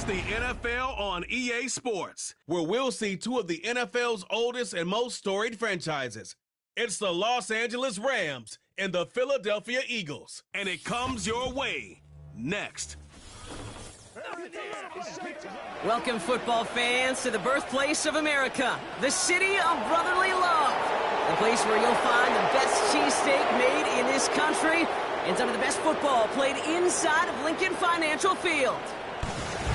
It's the NFL on EA Sports, where we'll see two of the NFL's oldest and most storied franchises. It's the Los Angeles Rams and the Philadelphia Eagles. And it comes your way next. Welcome, football fans, to the birthplace of America, the city of brotherly love, the place where you'll find the best cheesesteak made in this country and some of the best football played inside of Lincoln Financial Field.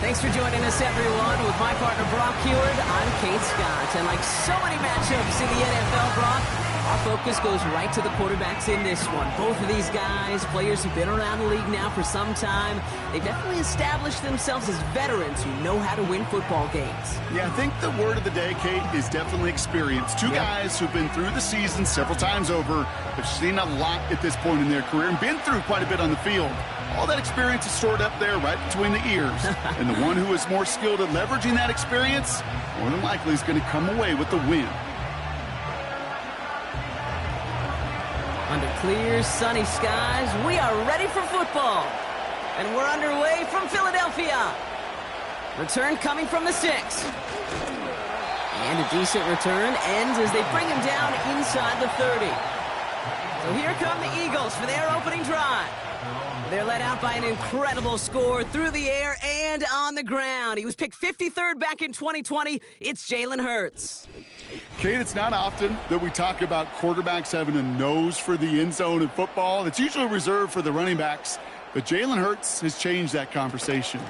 Thanks for joining us, everyone. With my partner, Brock Heward, I'm Kate Scott. And like so many matchups in the NFL, Brock, our focus goes right to the quarterbacks in this one. Both of these guys, players who've been around the league now for some time, they've definitely established themselves as veterans who know how to win football games. Yeah, I think the word of the day, Kate, is definitely experience. Two guys who've been through the season several times over, have seen a lot at this point in their career, and been through quite a bit on the field. All that experience is stored up there right between the ears. And the one who is more skilled at leveraging that experience, more than likely is going to come away with the win. Under clear, sunny skies, we are ready for football. And we're underway from Philadelphia. Return coming from the 6. And a decent return ends as they bring him down inside the 30. So here come the Eagles for their opening drive. They're led out by an incredible score through the air and on the ground. He was picked 53rd back in 2020. It's Jalen Hurts. Kate, it's not often that we talk about quarterbacks having a nose for the end zone in football. It's usually reserved for the running backs. But Jalen Hurts has changed that conversation.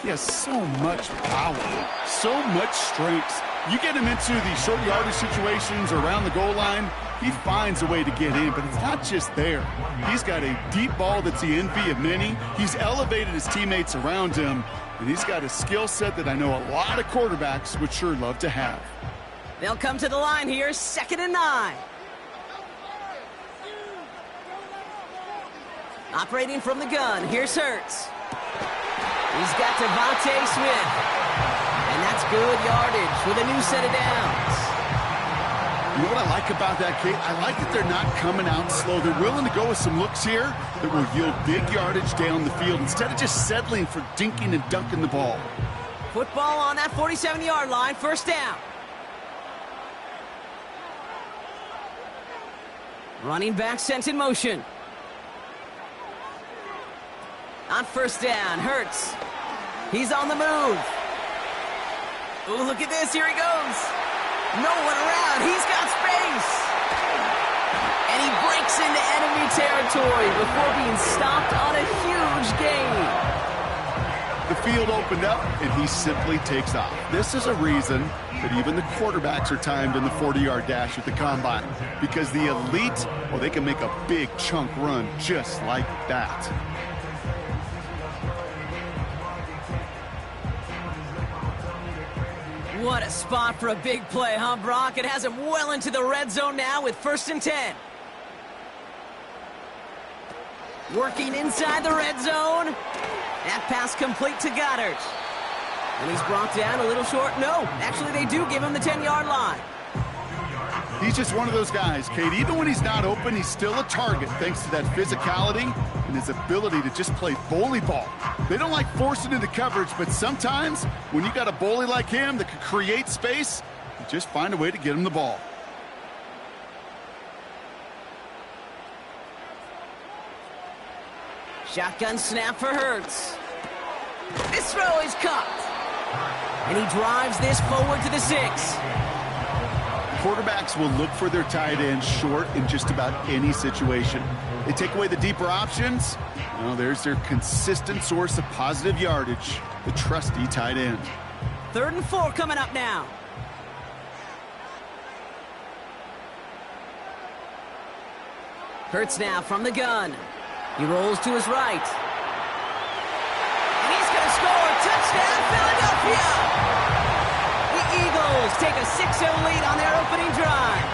He has so much power, so much strength. You get him into these short yardage situations around the goal line, he finds a way to get in, but it's not just there. He's got a deep ball that's the envy of many. He's elevated his teammates around him, and he's got a skill set that I know a lot of quarterbacks would sure love to have. They'll come to the line here, 2nd and 9. Operating from the gun, here's Hurts. He's got Devontae Smith. And that's good yardage with a new set of downs. You know what I like about that, Kate? I like that they're not coming out slow. They're willing to go with some looks here that will yield big yardage down the field instead of just settling for dinking and dunking the ball. Football on that 47-yard line, 1st down. Running back sent in motion. On 1st down, Hurts. He's on the move. Ooh, look at this. Here he goes. No one around. He's got space. And he breaks into enemy territory before being stopped on a huge gain. The field opened up, and he simply takes off. This is a reason that even the quarterbacks are timed in the 40-yard dash at the combine, because the elite, well, they can make a big chunk run just like that. What a spot for a big play, huh, Brock? It has him well into the red zone now with 1st and 10. Working inside the red zone. That pass complete to Goddard. And he's brought down a little short. No, actually they do give him the 10-yard line. He's just one of those guys, Kate. Even when he's not open, he's still a target thanks to that physicality and his ability to just play bully ball. They don't like forcing into coverage, but sometimes when you got a bully like him that can create space, you just find a way to get him the ball. Shotgun snap for Hurts. This throw is caught. And he drives this forward to the 6. Quarterbacks will look for their tight end short in just about any situation. They take away the deeper options. Well, there's their consistent source of positive yardage, the trusty tight end. 3rd and 4 coming up now. Hurts now from the gun. He rolls to his right. And he's going to score. Touchdown, Philadelphia! Eagles take a 6-0 lead on their opening drive.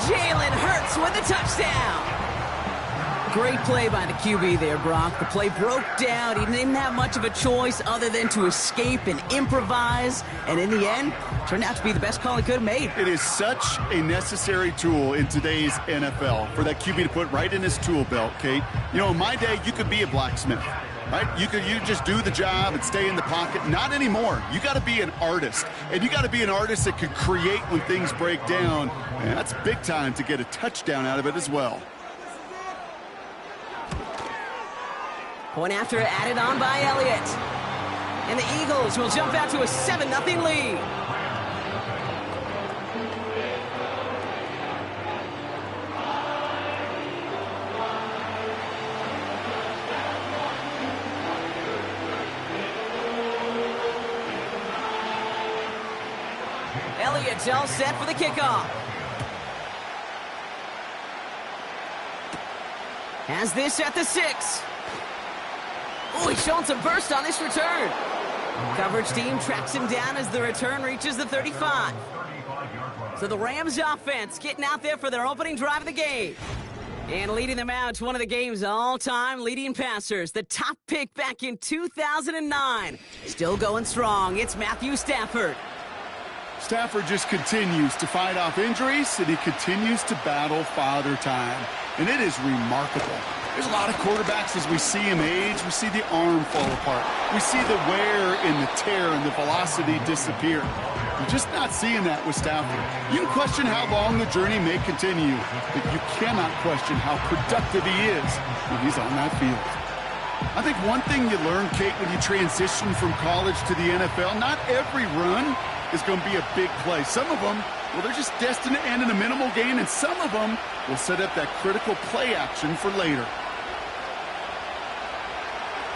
Jalen Hurts with the touchdown. Great play by the QB there, Brock. The play broke down. He didn't have much of a choice other than to escape and improvise. And in the end, turned out to be the best call he could have made. It is such a necessary tool in today's NFL for that QB to put right in his tool belt, Kate. You know, in my day, you could be a blacksmith. right? You just do the job and stay in the pocket. Not anymore. You got to be an artist, and you got to be an artist that can create when things break down, and that's big time to get a touchdown out of it as well. Point after added on by Elliott. And the Eagles will jump out to a 7-0 lead. Elliott's all set for the kickoff. Has this at the 6. Oh, he's showing some burst on this return. Coverage team tracks him down as the return reaches the 35. So the Rams offense getting out there for their opening drive of the game. And leading them out to one of the game's all-time leading passers, the top pick back in 2009. Still going strong, it's Matthew Stafford. Stafford just continues to fight off injuries, and he continues to battle father time. And it is remarkable. There's a lot of quarterbacks as we see him age. We see the arm fall apart. We see the wear and the tear and the velocity disappear. We're just not seeing that with Stafford. You can question how long the journey may continue, but you cannot question how productive he is when he's on that field. I think one thing you learn, Kate, when you transition from college to the NFL, not every run is going to be a big play. Some of them, well, they're just destined to end in a minimal gain, and some of them will set up that critical play action for later.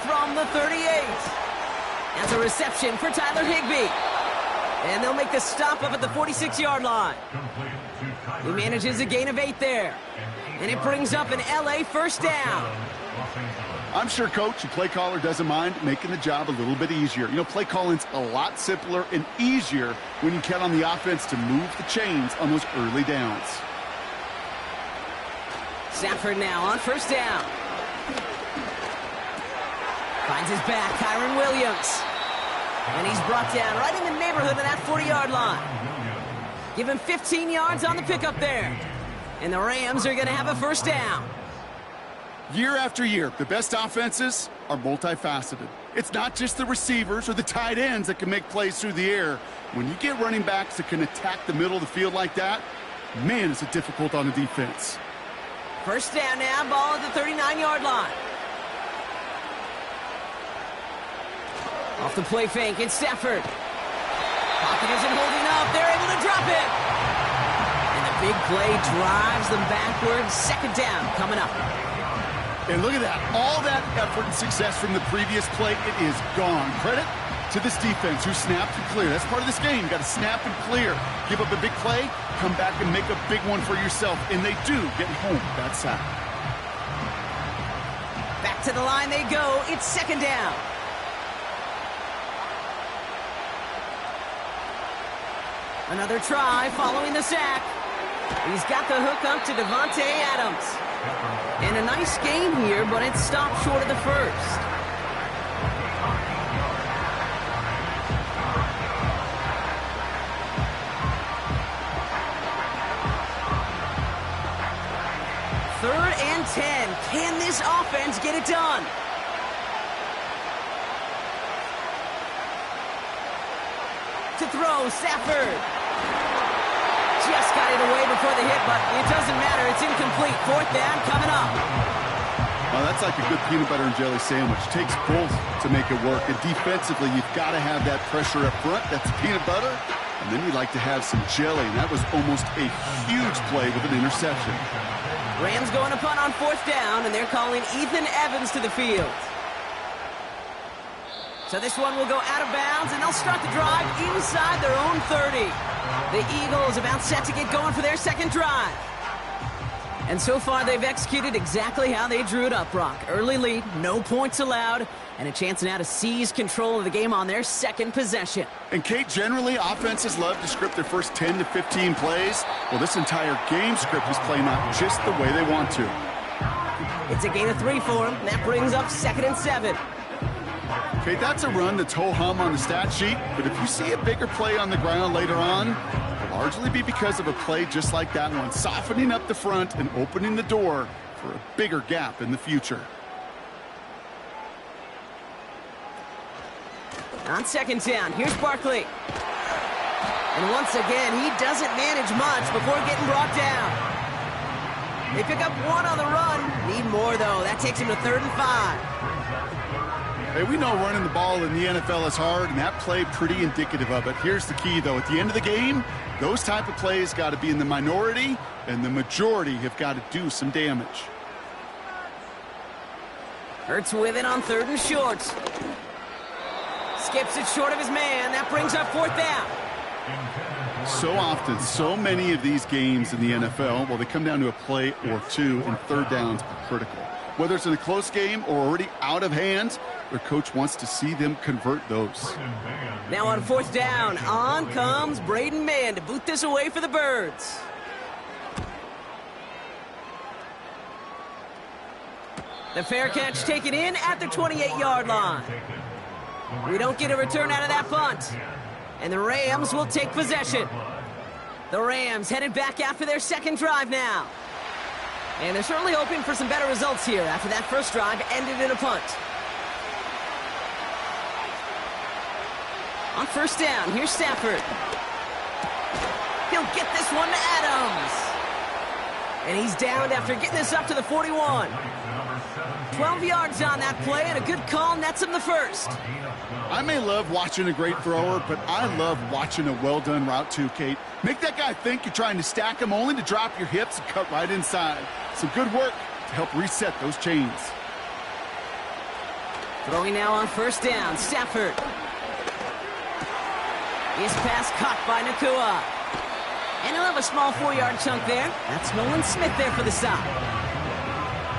From the 38. That's a reception for Tyler Higbee. And they'll make the stop up at the 46-yard line. He manages a gain of 8 there. And it brings up an LA first down. I'm sure coach and play caller doesn't mind making the job a little bit easier. You know, play calling's a lot simpler and easier when you count on the offense to move the chains on those early downs. Stafford now on first down. Finds his back, Kyron Williams. And he's brought down right in the neighborhood of that 40-yard line. Give him 15 yards on the pickup there. And the Rams are going to have a first down. Year after year, the best offenses are multifaceted. It's not just the receivers or the tight ends that can make plays through the air. When you get running backs that can attack the middle of the field like that, man, is it difficult on the defense. First down now, ball at the 39-yard line. Off the play fake, it's Stafford. Pocket isn't holding up. They're able to drop it. And the big play drives them backwards. Second down coming up. And look at that. All that effort and success from the previous play, it is gone. Credit to this defense who snapped and cleared. That's part of this game. You got to snap and clear. Give up a big play, come back and make a big one for yourself. And they do get home that sack. Back to the line they go. It's second down. Another try following the sack. He's got the hook up to Devontae Adams. And a nice game here, but it stopped short of the first. Third and 10. Can this offense get it done? To throw, Stafford. Just got it away before the hit, but it doesn't matter. It's incomplete. Fourth down coming up. Well, that's like a good peanut butter and jelly sandwich. Takes both to make it work. And defensively, you've got to have that pressure up front. That's peanut butter. And then you'd like to have some jelly. And that was almost a huge play with an interception. Rams going to punt on fourth down, and they're calling Ethan Evans to the field. So this one will go out of bounds, and they'll start the drive inside their own 30. The Eagles about set to get going for their second drive. And so far, they've executed exactly how they drew it up, Brock. Early lead, no points allowed, and a chance now to seize control of the game on their second possession. And, Kate, generally, offenses love to script their first 10 to 15 plays. Well, this entire game script is playing out just the way they want to. It's a gain of 3 for them. That brings up 2nd and 7. Okay, that's a run that's ho-hum on the stat sheet, but if you see a bigger play on the ground later on, it'll largely be because of a play just like that one, softening up the front and opening the door for a bigger gap in the future. On second down, here's Barkley. And once again, he doesn't manage much before getting brought down. They pick up one on the run. Need more, though. That takes him to 3rd and 5. Hey, we know running the ball in the NFL is hard, and that play pretty indicative of it. Here's the key, though. At the end of the game, those type of plays got to be in the minority, and the majority have got to do some damage. Hurts with it on 3rd and short. Skips it short of his man. That brings up 4th down. So often, so many of these games in the NFL, well, they come down to a play or two, and 3rd downs are critical. Whether it's in a close game or already out of hand, their coach wants to see them convert those. Now on 4th down, on comes Braden Mann to boot this away for the Birds. The fair catch taken in at the 28-yard line. We don't get a return out of that punt. And the Rams will take possession. The Rams headed back after their second drive now. And they're certainly hoping for some better results here after that first drive ended in a punt. On 1st down, here's Stafford. He'll get this one to Adams. And he's downed after getting this up to the 41. 12 yards on that play, and a good call nets him the first. I may love watching a great thrower, but I love watching a well-done route too, Kate. Make that guy think you're trying to stack him only to drop your hips and cut right inside. Some good work to help reset those chains. Throwing now on 1st down, Stafford. His pass caught by Nakua. And he'll have a small 4-yard chunk there. That's Nolan Smith there for the stop.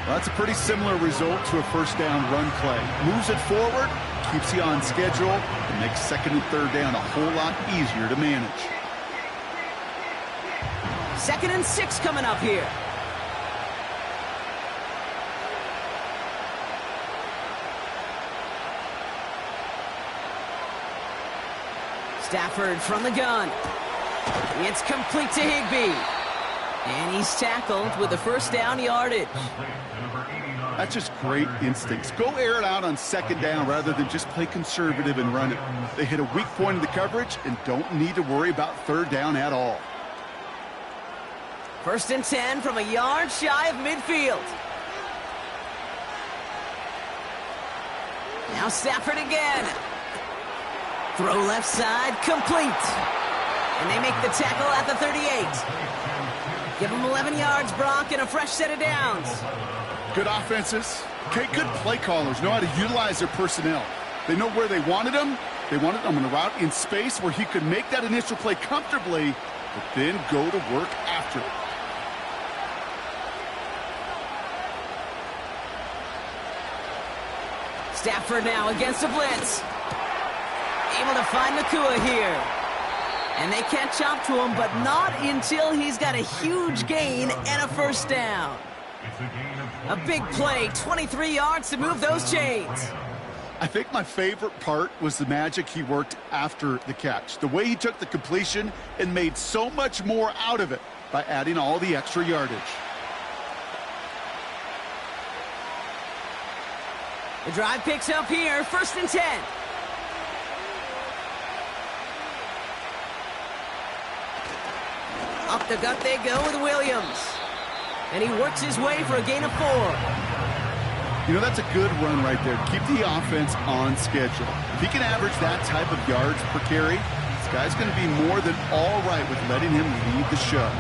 Well, that's a pretty similar result to a 1st down run play. Moves it forward, keeps you on schedule, and makes 2nd and 3rd down a whole lot easier to manage. 2nd and 6 coming up here. Stafford from the gun. It's complete to Higbee. And he's tackled with the 1st down yardage. That's just great instincts. Go air it out on 2nd down rather than just play conservative and run it. They hit a weak point in the coverage and don't need to worry about 3rd down at all. 1st and 10 from a yard shy of midfield. Now Stafford again. Throw left side, complete. And they make the tackle at the 38. Give them 11 yards, Brock, and a fresh set of downs. Good offenses. Okay, good play callers know how to utilize their personnel. They know where they wanted them. They wanted them on a route in space where he could make that initial play comfortably, but then go to work after it. Stafford now against the blitz. Able to find Nakua here. And they catch up to him, but not until he's got a huge gain and a 1st down. A big play, 23 yards to move those chains. I think my favorite part was the magic he worked after the catch. The way he took the completion and made so much more out of it by adding all the extra yardage. The drive picks up here, 1st and 10. Up the gut they go with Williams. And he works his way for a gain of 4. You know, that's a good run right there. Keep the offense on schedule. If he can average that type of yards per carry, this guy's going to be more than all right with letting him lead the show.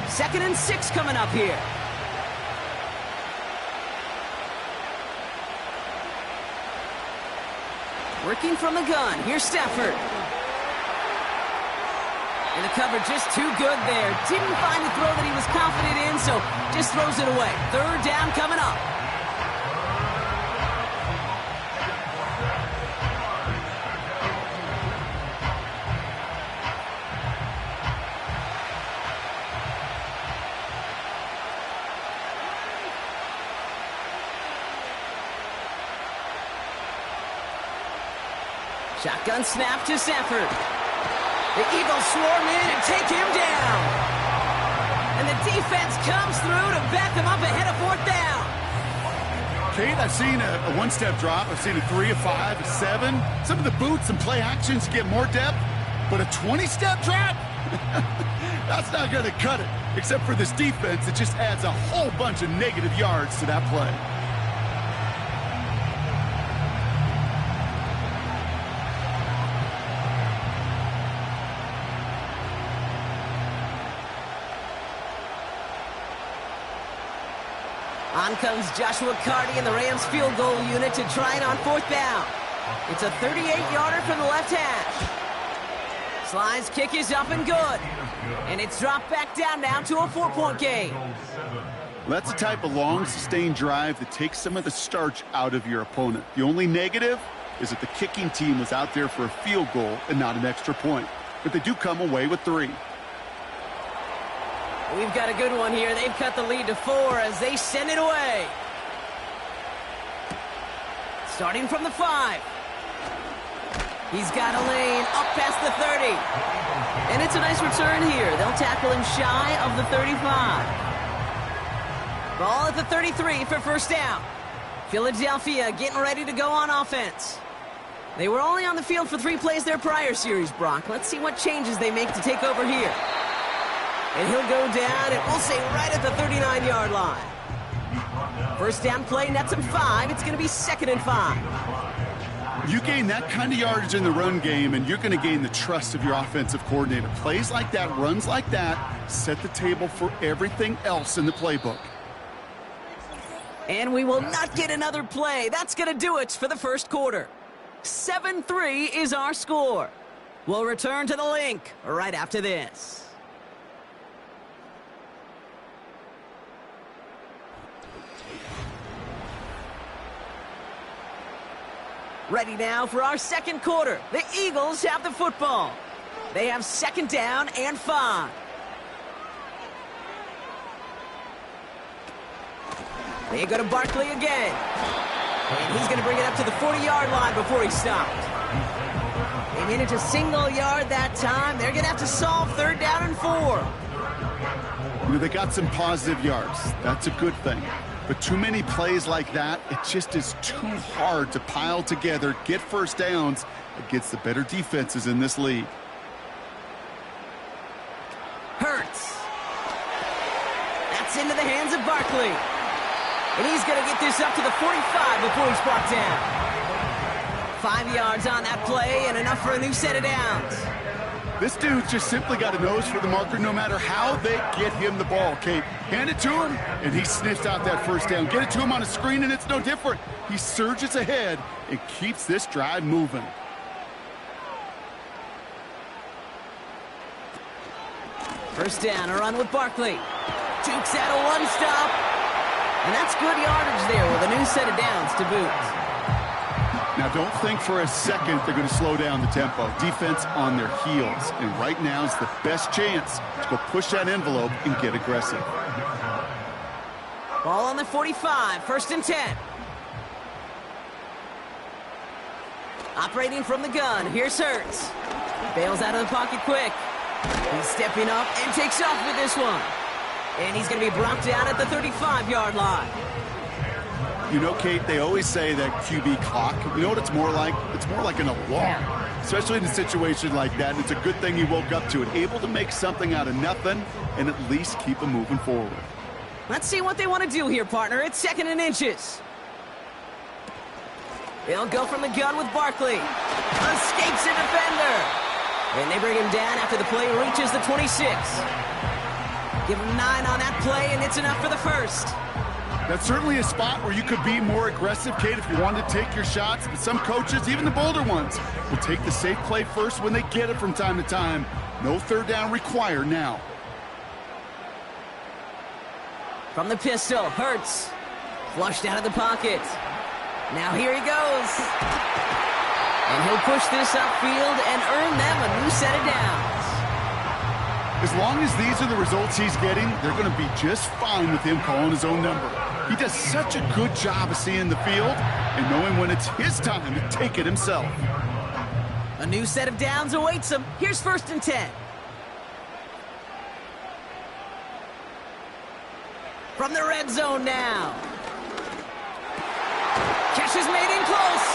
2nd and 6 coming up here. Working from the gun. Here's Stafford. And the cover just too good there. Didn't find the throw that he was confident in, so just throws it away. 3rd down coming up. Shotgun snap to Stafford. The Eagles swarm in and take him down. And the defense comes through to back them up ahead of 4th down. Kate, I've seen a one-step drop. I've seen a 3, a 5, a 7. Some of the boots and play actions get more depth, but a 20-step drop? That's not going to cut it. Except for this defense, it just adds a whole bunch of negative yards to that play. On comes Joshua Carty and the Rams field goal unit to try it on 4th down. It's a 38-yarder from the left hash. Sly's kick is up and good. And it's dropped back down now to a 4-point game. That's the type of long, sustained drive that takes some of the starch out of your opponent. The only negative is that the kicking team was out there for a field goal and not an extra point. But they do come away with 3. We've got a good one here. They've cut the lead to 4 as they send it away. Starting from the 5. He's got a lane up past the 30. And it's a nice return here. They'll tackle him shy of the 35. Ball at the 33 for first down. Philadelphia getting ready to go on offense. They were only on the field for 3 plays their prior series, Brock. Let's see what changes they make to take over here. And he'll go down, and we'll say right at the 39-yard line. First down play, nets him 5. It's going to be 2nd and 5. You gain that kind of yardage in the run game, and you're going to gain the trust of your offensive coordinator. Plays like that, runs like that, set the table for everything else in the playbook. And we will not get another play. That's going to do it for the first quarter. 7-3 is our score. We'll return to the link right after this. Ready now for our second quarter. The Eagles have the football. They have 2nd down and 5. They go to Barkley again. And he's going to bring it up to the 40-yard line before he stopped. They made it to single yard that time. They're going to have to solve 3rd down and 4. You know, they got some positive yards. That's a good thing. But too many plays like that, it just is too hard to pile together, get first downs against the better defenses in this league. Hurts. That's into the hands of Barkley. And he's going to get this up to the 45 before he's brought down. 5 yards on that play and enough for a new set of downs. This dude's just simply got a nose for the marker no matter how they get him the ball, Kate. Hand it to him, and he sniffs out that first down. Get it to him on a screen, and it's no different. He surges ahead and keeps this drive moving. First down, a run with Barkley. Jukes out a one-stop. And that's good yardage there with a new set of downs to boot. Now, don't think for a second they're going to slow down the tempo. Defense on their heels. And right now is the best chance to go push that envelope and get aggressive. Ball on the 45, 1st and 10. Operating from the gun, here's Hurts. Bails out of the pocket quick. He's stepping up and takes off with this one. And he's going to be brought down at the 35-yard line. You know, Kate, they always say that QB clock, you know what it's more like? It's more like an alarm, especially in a situation like that. And it's a good thing he woke up to it, able to make something out of nothing and at least keep him moving forward. Let's see what they want to do here, partner. It's 2nd and inches. They'll go from the gun with Barkley. Escapes a defender. And they bring him down after the play reaches the 26. Give him 9 on that play, and it's enough for the first. That's certainly a spot where you could be more aggressive, Kate, if you wanted to take your shots. But some coaches, even the bolder ones, will take the safe play first when they get it from time to time. No 3rd down required now. From the pistol, Hurts. Flushed out of the pocket. Now here he goes. And he'll push this upfield and earn them a new set of downs. As long as these are the results he's getting, they're going to be just fine with him calling his own number. He does such a good job of seeing the field and knowing when it's his time to take it himself. A new set of downs awaits him. Here's 1st and 10. From the red zone now. dash is made in close.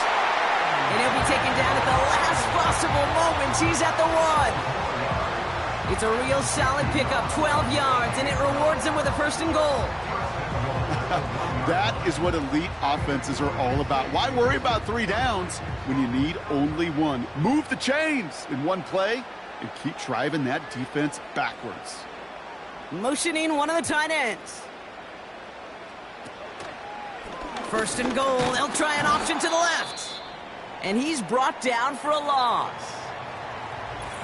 And he'll be taken down at the last possible moment. He's at the 1. It's a real solid pickup, 12 yards, and it rewards him with a first and goal. That is what elite offenses are all about. Why worry about 3 downs when you need only 1? Move the chains in one play and keep driving that defense backwards. Motioning one of the tight ends. First and goal. They'll try an option to the left. And he's brought down for a loss.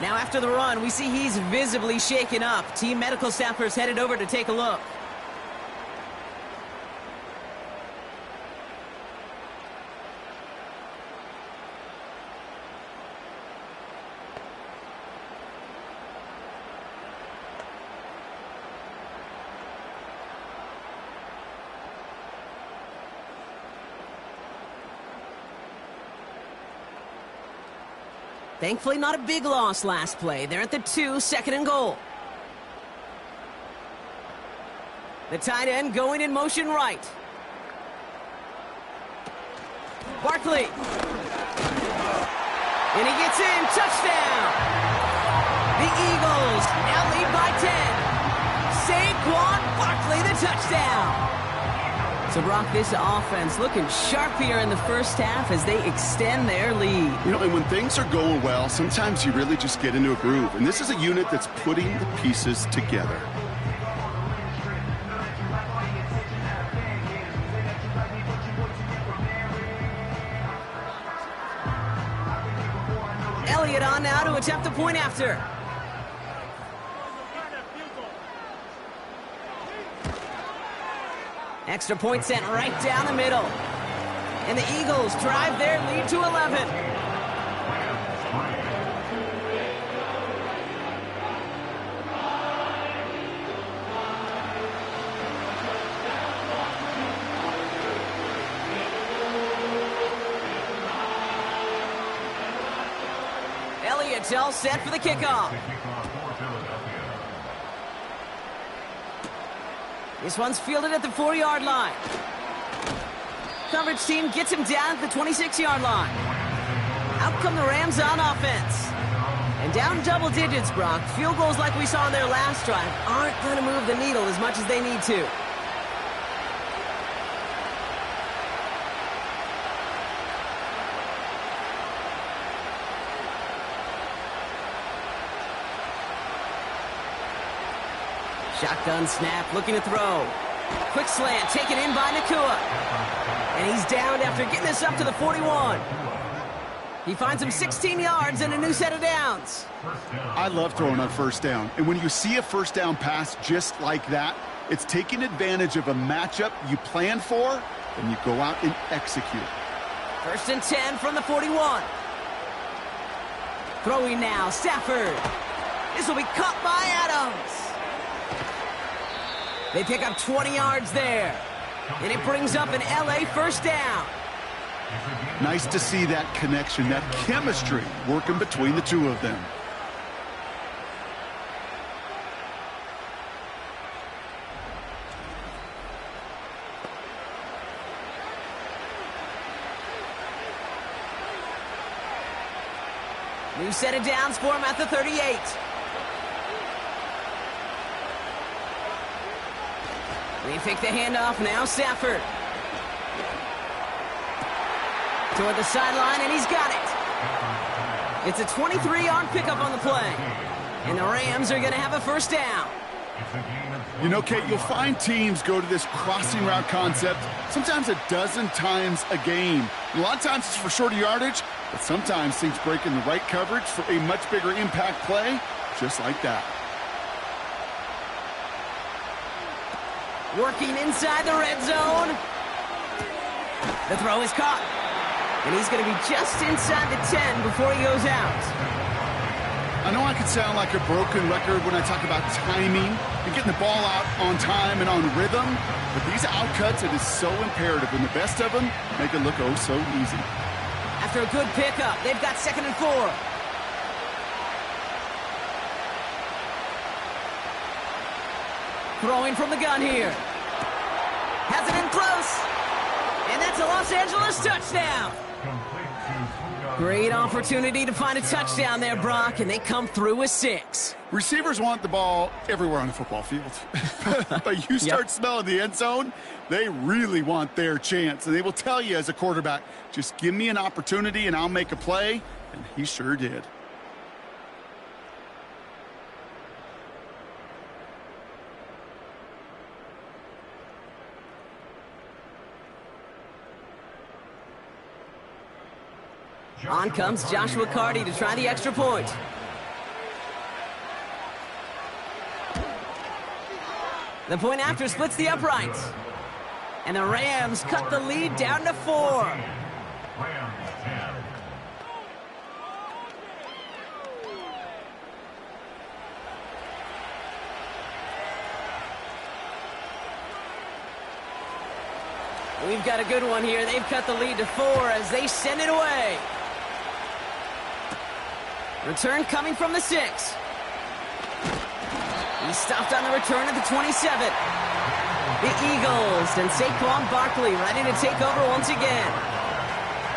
Now after the run, we see he's visibly shaken up. Team medical staffers headed over to take a look. Thankfully, not a big loss last play. They're at the 2, second and goal. The tight end going in motion right. Barkley. And he gets in. Touchdown. The Eagles now lead by 10. Saquon Barkley, the touchdown. So, Brock, this offense looking sharp here in the first half as they extend their lead. You know, and when things are going well, sometimes you really just get into a groove. And this is a unit that's putting the pieces together. Elliott on now to attempt the point after. Extra point sent right down the middle. And the Eagles drive their lead to 11. Elliott's all set for the kickoff. This one's fielded at the 4-yard line. Coverage team gets him down at the 26-yard line. Out come the Rams on offense. And down double digits, Brock. Field goals like we saw in their last drive aren't going to move the needle as much as they need to. Shotgun snap, looking to throw. Quick slant, taken in by Nakua. And he's downed after getting this up to the 41. He finds him 16 yards and a new set of downs. I love throwing on first down. And when you see a first down pass just like that, it's taking advantage of a matchup you plan for, and you go out and execute. First and 10 from the 41. Throwing now, Stafford. This will be caught by Adams. They pick up 20 yards there. And it brings up an LA first down. Nice to see that connection, that chemistry working between the two of them. New set of downs for him at the 38. They fake the handoff now, Stafford. Toward the sideline, and he's got it. It's a 23-yard pickup on the play. And the Rams are going to have a first down. You know, Kate, you'll find teams go to this crossing route concept sometimes a dozen times a game. And a lot of times it's for shorter yardage, but sometimes things break in the right coverage for a much bigger impact play, just like that. Working inside the red zone. The throw is caught. And he's going to be just inside the 10 before he goes out. I know I could sound like a broken record when I talk about timing and getting the ball out on time and on rhythm, but these outcuts, it is so imperative, and the best of them make it look oh so easy. After a good pickup, they've got 2nd and 4. Throwing from the gun here. Has it in close. And that's a Los Angeles touchdown. Great opportunity to find a touchdown there, Brock, and they come through with 6. Receivers want the ball everywhere on the football field. But you start smelling the end zone, they really want their chance. And they will tell you as a quarterback, just give me an opportunity and I'll make a play. And he sure did. On comes Joshua Carty to try the extra point. The point after splits the uprights. And the Rams cut the lead down to 4. We've got a good one here. They've cut the lead to 4 as they send it away. Return coming from the 6. He's stopped on the return at the 27. The Eagles and Saquon Barkley ready to take over once again.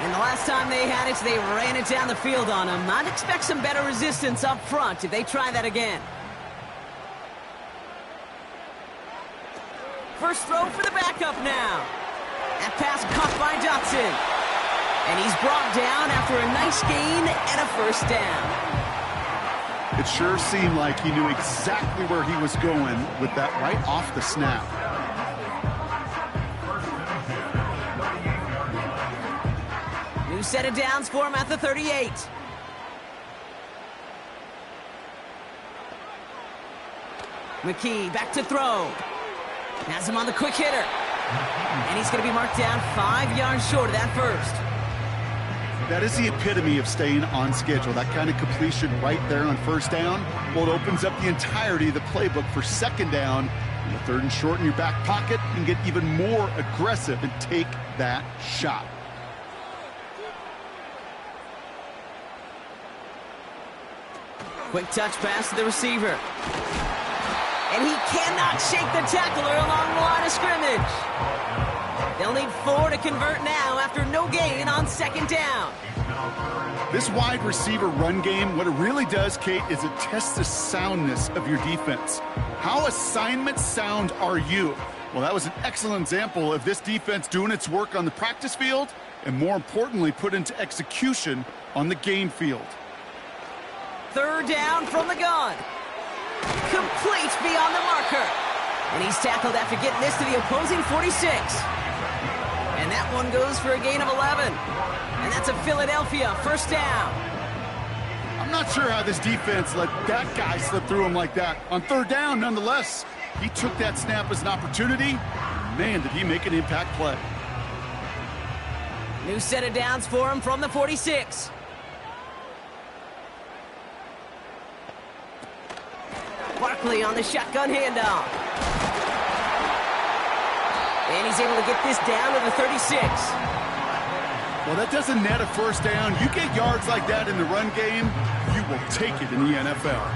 And the last time they had it, they ran it down the field on him. I'd expect some better resistance up front if they try that again. First throw for the backup now. That pass caught by Dotson. And he's brought down after a nice gain and a first down. It sure seemed like he knew exactly where he was going with that right off the snap. New set of downs for him at the 38. McKee back to throw. Has him on the quick hitter. And he's going to be marked down 5 yards short of that first. That is the epitome of staying on schedule. That kind of completion right there on first down. Well, it opens up the entirety of the playbook for second down. And the 3rd and short in your back pocket, you can get even more aggressive and take that shot. Quick touch pass to the receiver. And he cannot shake the tackler along the line of scrimmage. They'll need 4 to convert now after no gain on second down. This wide receiver run game, what it really does, Kate, is it tests the soundness of your defense. How assignment sound are you? Well, that was an excellent example of this defense doing its work on the practice field and, more importantly, put into execution on the game field. 3rd down from the gun. Complete beyond the marker. And he's tackled after getting this to the opposing 46. And that one goes for a gain of 11. And that's a Philadelphia first down. I'm not sure how this defense let that guy slip through him like that. On 3rd down, nonetheless, he took that snap as an opportunity. Man, did he make an impact play. New set of downs for him from the 46. Barkley on the shotgun handoff. And he's able to get this down to the 36. Well, that doesn't net a first down. You get yards like that in the run game, you will take it in the NFL.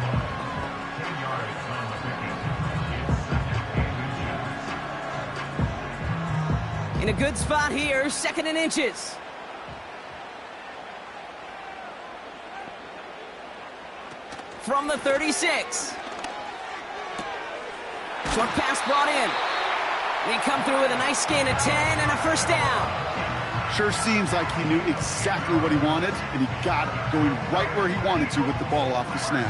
In a good spot here, 2nd and inches. From the 36. Short pass brought in. They come through with a nice gain of 10 and a first down. Sure seems like he knew exactly what he wanted, and he got it, going right where he wanted to with the ball off the snap.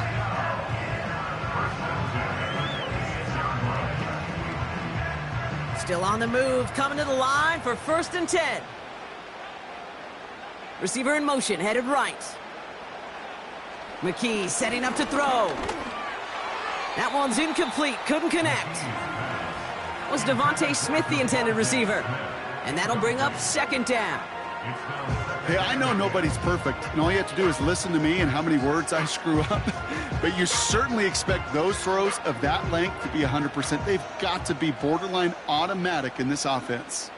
Still on the move, coming to the line for 1st and 10. Receiver in motion, headed right. McKee setting up to throw. That one's incomplete, couldn't connect. Was Devontae Smith the intended receiver? And that'll bring up 2nd down. Hey, I know nobody's perfect, and all you have to do is listen to me and how many words I screw up. But you certainly expect those throws of that length to be 100%. They've got to be borderline automatic in this offense.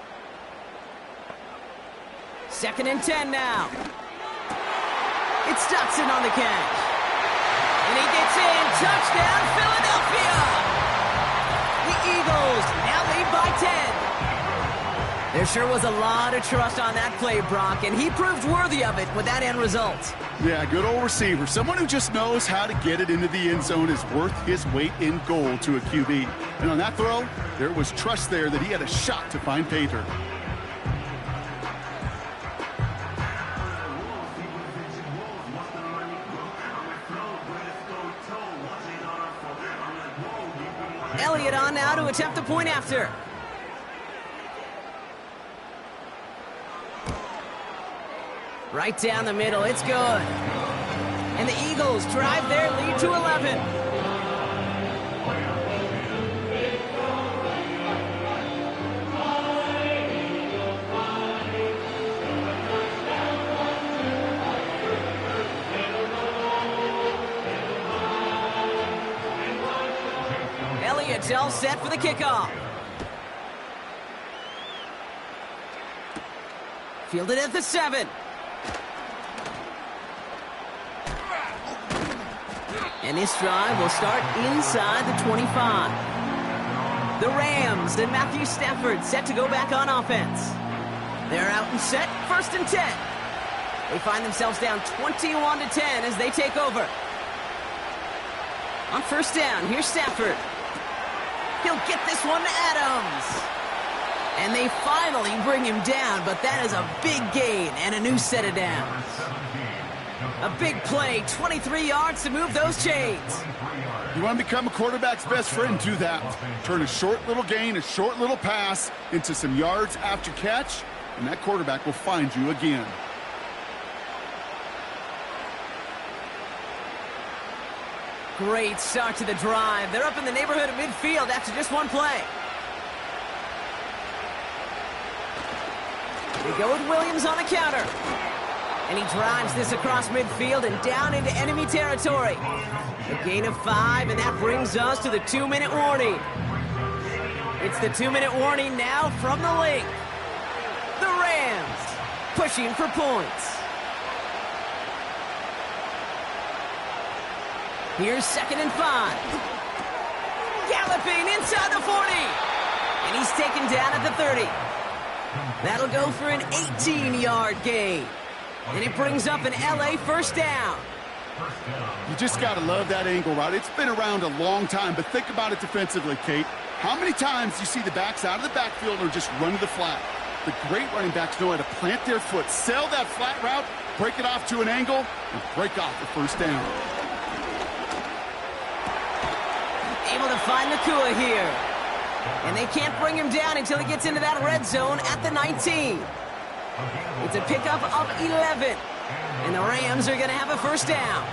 2nd and 10 now. It's Dotson on the catch. And he gets in. Touchdown, Philadelphia! The Eagles now lead by 10. There sure was a lot of trust on that play, Brock, and he proved worthy of it with that end result. Yeah, good old receiver. Someone who just knows how to get it into the end zone is worth his weight in gold to a QB. And on that throw, there was trust there that he had a shot to find pay dirt. Elliott on now to attempt the point after. Right down the middle, it's good. And the Eagles drive their lead to 11. Elliott's all set for the kickoff. Fielded at the 7. And this drive will start inside the 25. The Rams and Matthew Stafford set to go back on offense. They're out and set, 1st and 10. They find themselves down 21-10 as they take over. On 1st down, here's Stafford. He'll get this one to Adams. And they finally bring him down, but that is a big gain and a new set of downs. A big play, 23 yards to move those chains. You want to become a quarterback's best friend, do that. Turn a short little gain, a short little pass into some yards after catch, and that quarterback will find you again. Great start to the drive. They're up in the neighborhood of midfield after just one play. They go with Williams on the counter. And he drives this across midfield and down into enemy territory. A gain of 5, and that brings us to the 2-minute warning. It's the 2-minute warning now from the link. The Rams pushing for points. Here's 2nd and 5. Galloping inside the 40. And he's taken down at the 30. That'll go for an 18-yard gain. And it brings up an LA 1st down. You just got to love that angle route. It's been around a long time, but think about it defensively, Kate. How many times do you see the backs out of the backfield or just run to the flat? The great running backs know how to plant their foot, sell that flat route, break it off to an angle, and break off the 1st down. Able to find the Nakua here. And they can't bring him down until he gets into that red zone at the 19. It's a pickup of 11. And the Rams are going to have a 1st down.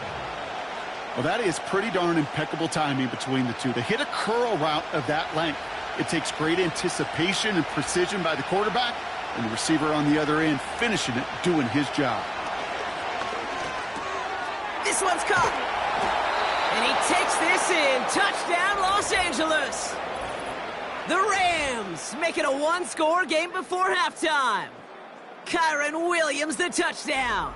Well, that is pretty darn impeccable timing between the two. They hit a curl route of that length. It takes great anticipation and precision by the quarterback, and the receiver on the other end finishing it, doing his job. This one's caught. And he takes this in. Touchdown, Los Angeles. The Rams make it a 1-score game before halftime. Kyron Williams, the touchdown.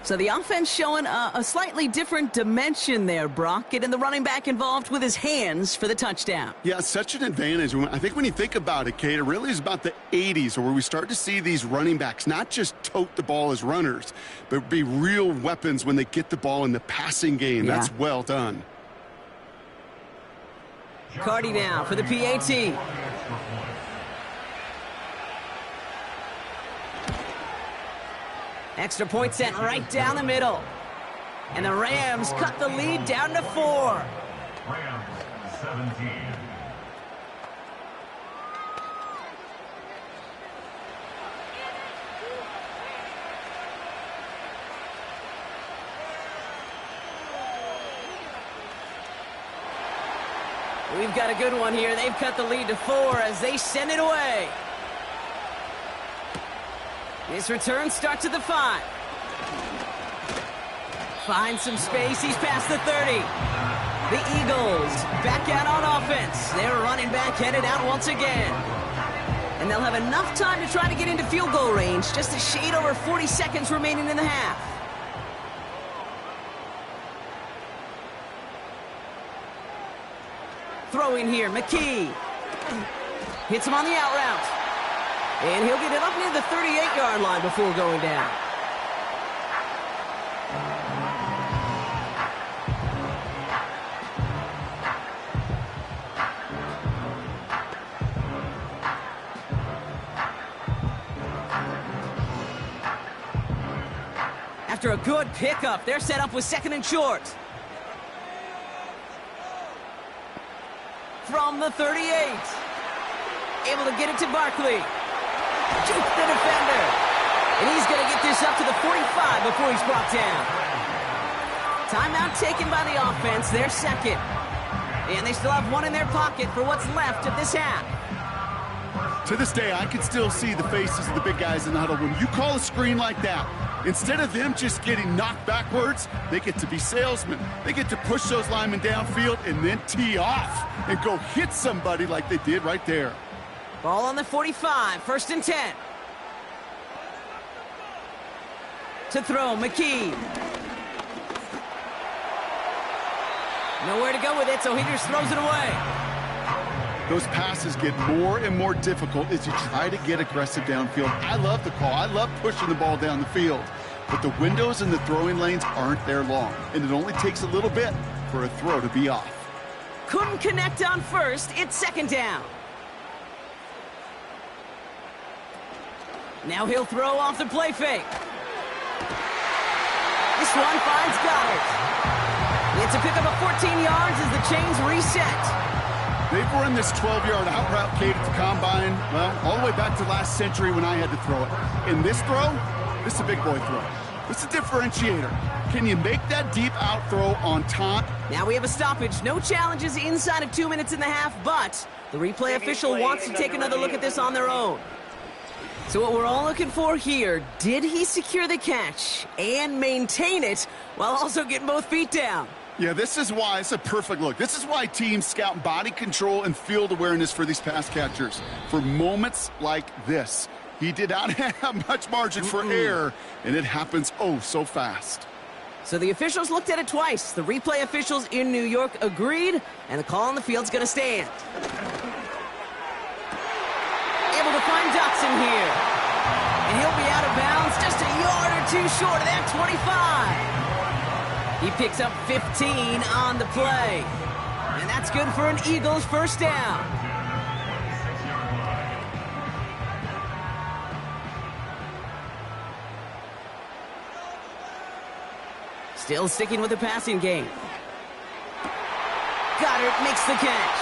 So the offense showing a slightly different dimension there, Brock, getting the running back involved with his hands for the touchdown. Yeah, such an advantage. I think when you think about it, Kate, it really is about the 80s where we start to see these running backs not just tote the ball as runners, but be real weapons when they get the ball in the passing game. Yeah. That's well done. Cardi now for the PAT. Extra point sent right down the middle. And the Rams cut the lead down to 4. Rams 17. We've got a good one here. They've cut the lead to 4 as they send it away. This return starts at the 5. Finds some space. He's past the 30. The Eagles back out on offense. Their running back headed out once again. And they'll have enough time to try to get into field goal range. Just a shade over 40 seconds remaining in the half. Throw in here, McKee. Hits him on the out route. And he'll get it up near the 38-yard line before going down. After a good pickup, they're set up with 2nd and short. From the 38. Able to get it to Barkley. Juke the defender. And he's going to get this up to the 45 before he's brought down. Timeout taken by the offense. They're second. And they still have one in their pocket for what's left of this half. To this day, I can still see the faces of the big guys in the huddle. When you call a screen like that, instead of them just getting knocked backwards, they get to be salesmen. They get to push those linemen downfield and then tee off and go hit somebody like they did right there. Ball on the 45, 1st and 10. To throw, McKee. Nowhere to go with it, so he just throws it away. Those passes get more and more difficult as you try to get aggressive downfield. I love the call. I love pushing the ball down the field. But the windows in the throwing lanes aren't there long, and it only takes a little bit for a throw to be off. Couldn't connect on 1st. It's 2nd down. Now he'll throw off the play fake. This one finds Goddard. It's a pickup of 14 yards as the chains reset. They've run this 12-yard out route, Kate, at the combine, well, all the way back to last century when I had to throw it. In this throw, this is a big boy throw. It's a differentiator. Can you make that deep out throw on time? Now we have a stoppage. No challenges inside of 2 minutes and a half, but the replay official wants to take another look at this on their own. So what we're all looking for here, did he secure the catch and maintain it while also getting both feet down? Yeah, this is why it's a perfect look. This is why teams scout body control and field awareness for these pass catchers. For moments like this, he did not have much margin for error, and it happens oh so fast. So the officials looked at it twice. The replay officials in New York agreed, and the call on the field's going to stand. Able to find Dotson here. And he'll be out of bounds just a yard or two short of that 25. He picks up 15 on the play. And that's good for an Eagles 1st down. Still sticking with the passing game. Goddard makes the catch.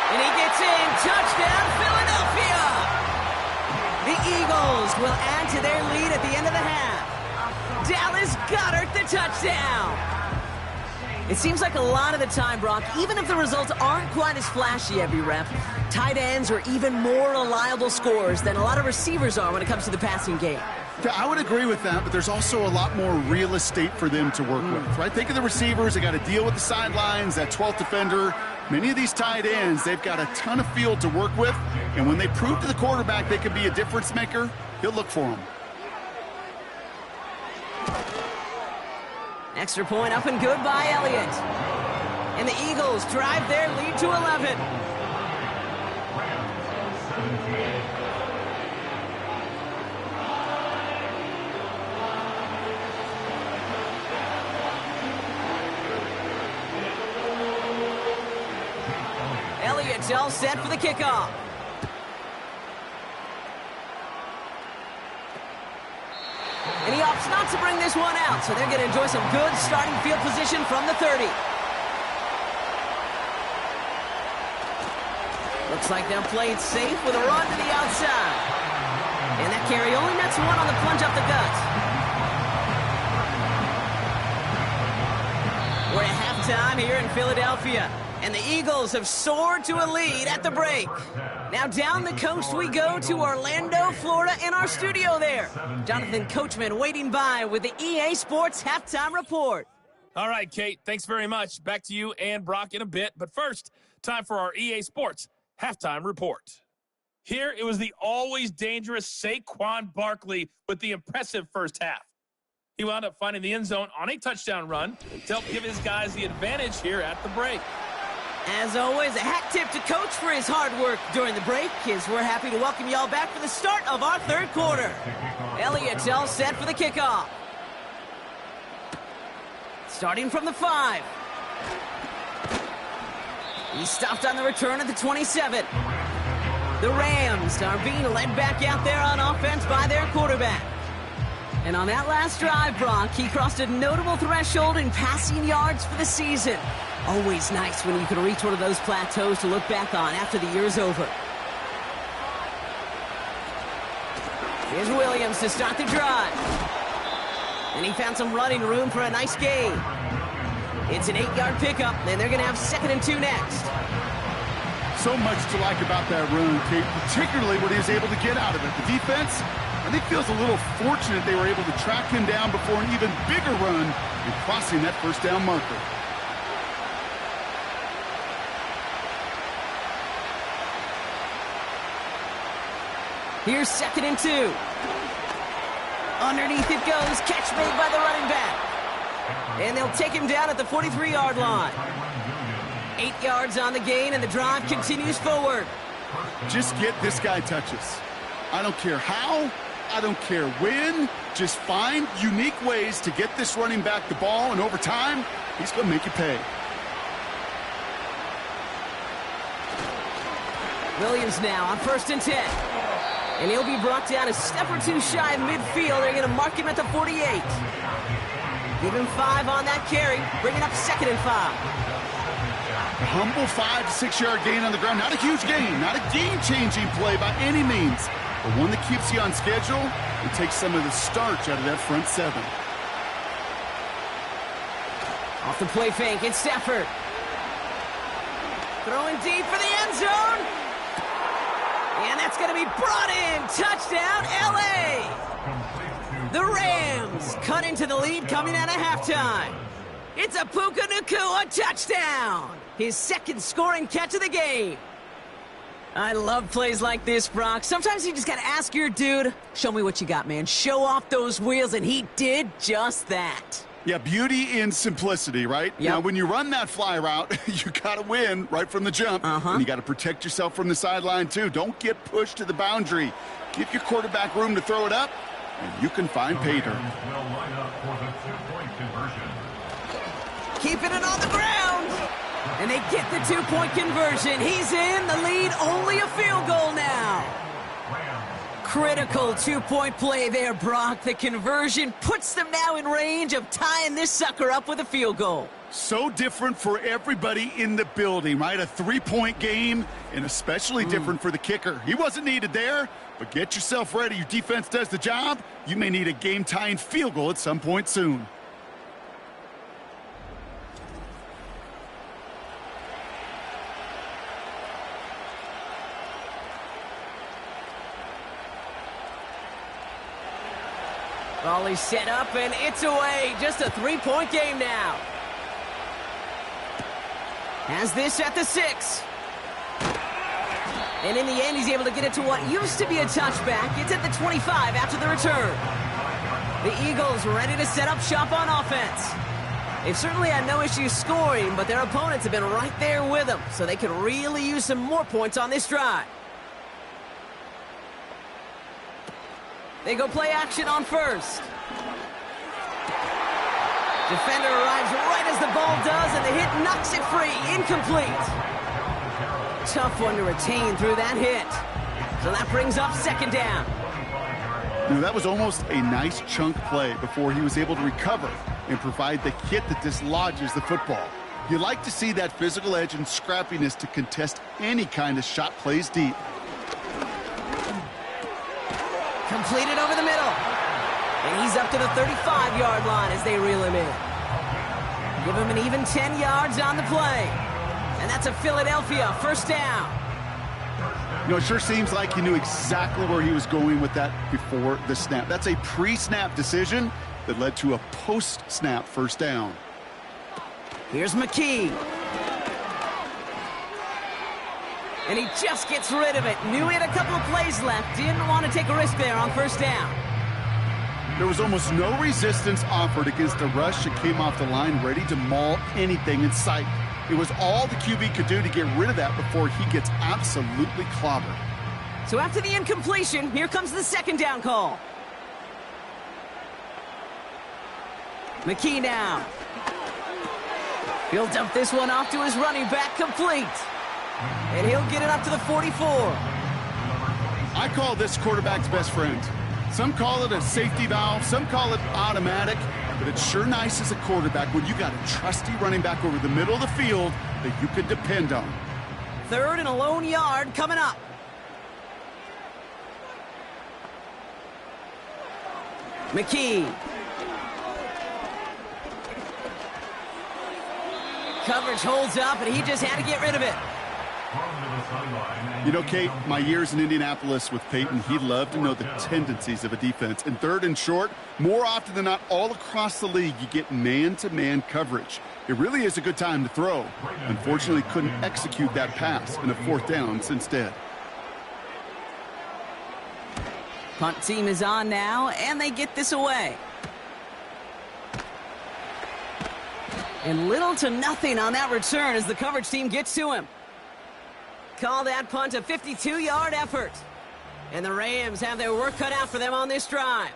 And he gets in. Touchdown, Philadelphia! The Eagles will add to their lead at the end of the half. Dallas Goedert, the touchdown. It seems like a lot of the time, Brock, even if the results aren't quite as flashy every rep, tight ends are even more reliable scorers than a lot of receivers are when it comes to the passing game. Yeah, I would agree with that, but there's also a lot more real estate for them to work with, right? Think of the receivers. They got to deal with the sidelines, that 12th defender. Many of these tight ends, they've got a ton of field to work with, and when they prove to the quarterback they can be a difference maker, he'll look for them. Extra point up and good by Elliott. And the Eagles drive their lead to 11. Elliott's all set for the kickoff. And he opts not to bring this one out, so they're going to enjoy some good starting field position from the 30. Looks like they'll play it safe with a run to the outside. And that carry only nets one on the plunge up the gut. We're at halftime here in Philadelphia, and the Eagles have soared to a lead at the break. Now down the coast we go to Orlando, Florida, in our studio there. Jonathan Coachman waiting by with the EA Sports Halftime Report. All right, Kate, thanks very much. Back to you and Brock in a bit. But first, time for our EA Sports Halftime Report. Here, it was the always dangerous Saquon Barkley with the impressive first half. He wound up finding the end zone on a touchdown run to help give his guys the advantage here at the break. As always, a hat tip to Coach for his hard work during the break, as we're happy to welcome y'all back for the start of our third quarter. Elliott's all set for the kickoff. Starting from the 5. He stopped on the return at the 27. The Rams are being led back out there on offense by their quarterback. And on that last drive, Brock, he crossed a notable threshold in passing yards for the season. Always nice when you can reach one of those plateaus to look back on after the year's over. Here's Williams to start the drive. And he found some running room for a nice gain. It's an 8-yard pickup, and they're going to have 2nd and 2 next. So much to like about that run, Kate, particularly what he was able to get out of it. The defense, I think, feels a little fortunate they were able to track him down before an even bigger run and crossing that first down marker. Here's 2nd and 2. Underneath it goes. Catch made by the running back. And they'll take him down at the 43-yard line. 8 yards on the gain, and the drive continues forward. Just get this guy touches. I don't care how, I don't care when. Just find unique ways to get this running back the ball, and over time, he's going to make you pay. Williams now on 1st and 10. And he'll be brought down a step or two shy of midfield. They're going to mark him at the 48. Give him 5 on that carry, bringing up 2nd and 5. A humble 5 to 6 yard gain on the ground. Not a huge gain, not a game-changing play by any means, but one that keeps you on schedule and takes some of the starch out of that front 7. Off the play fake, it's Stafford. Throwing deep for the end zone. And that's going to be brought in. Touchdown, L.A. The Rams cut into the lead coming out of halftime. It's a Puka Nacua touchdown. His 2nd scoring catch of the game. I love plays like this, Brock. Sometimes you just got to ask your dude, show me what you got, man. Show off those wheels, and he did just that. Yeah, beauty in simplicity, right? Yep. Now, when you run that fly route, you got to win right from the jump. And you got to protect yourself from the sideline, too. Don't get pushed to the boundary. Give your quarterback room to throw it up, and you can find pay dirt. Keeping it on the ground. And they get the 2-point conversion. He's in the lead, only a field goal now. Critical 2-point play there, Brock. The conversion puts them now in range of tying this sucker up with a field goal. So different for everybody in the building, right? A 3-point game, and especially different for the kicker. He wasn't needed there, but get yourself ready. Your defense does the job. You may need a game-tying field goal at some point soon. Volley set up, and it's away. Just a 3-point game now. Has this at the 6. And in the end, he's able to get it to what used to be a touchback. It's at the 25 after the return. The Eagles ready to set up shop on offense. They've certainly had no issues scoring, but their opponents have been right there with them, so they could really use some more points on this drive. They go play action on 1st. Defender arrives right as the ball does, and the hit knocks it free. Incomplete. Tough one to retain through that hit. So that brings up 2nd down. You know, that was almost a nice chunk play before he was able to recover and provide the hit that dislodges the football. You like to see that physical edge and scrappiness to contest any kind of shot plays deep. Completed over the middle. And he's up to the 35-yard line as they reel him in. Give him an even 10 yards on the play. And that's a Philadelphia 1st down. You know, it sure seems like he knew exactly where he was going with that before the snap. That's a pre-snap decision that led to a post-snap 1st down. Here's McKee. And he just gets rid of it. Knew he had a couple of plays left. Didn't want to take a risk there on 1st down. There was almost no resistance offered against a rush that came off the line ready to maul anything in sight. It was all the QB could do to get rid of that before he gets absolutely clobbered. So after the incompletion, here comes the second down call. McKee now. He'll dump this one off to his running back, complete. And he'll get it up to the 44. I call this quarterback's best friend. Some call it a safety valve, some call it automatic, but it's sure nice as a quarterback when you got a trusty running back over the middle of the field that you can depend on. Third and a lone yard coming up. McKee. Coverage holds up, and he just had to get rid of it. You know, Kate, my years in Indianapolis with Peyton, he loved to know the tendencies of a defense. And third and short, more often than not, all across the league, you get man-to-man coverage. It really is a good time to throw. Unfortunately, couldn't execute that pass, and a fourth down instead. Punt team is on now, and they get this away. And little to nothing on that return as the coverage team gets to him. Call that punt a 52-yard effort. And the Rams have their work cut out for them on this drive.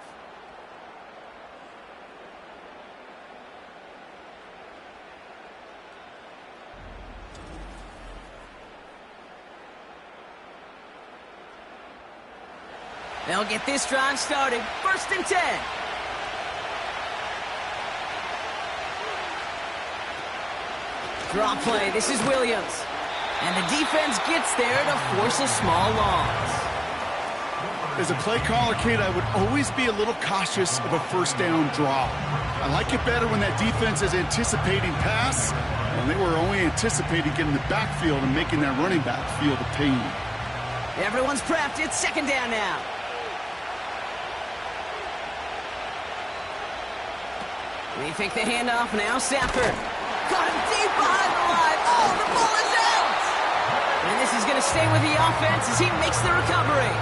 They'll get this drive started. 1st and 10. Draw play. This is Williams. And the defense gets there to force a small loss. As a play caller, Kate, I would always be a little cautious of a first down draw. I like it better when that defense is anticipating pass, and they were only anticipating getting the backfield and making that running back feel the pain. Everyone's prepped. It's 2nd down now. They take the handoff now. Stafford. Got him deep behind the line. Oh, the ball is out! And this is going to stay with the offense as he makes the recovery.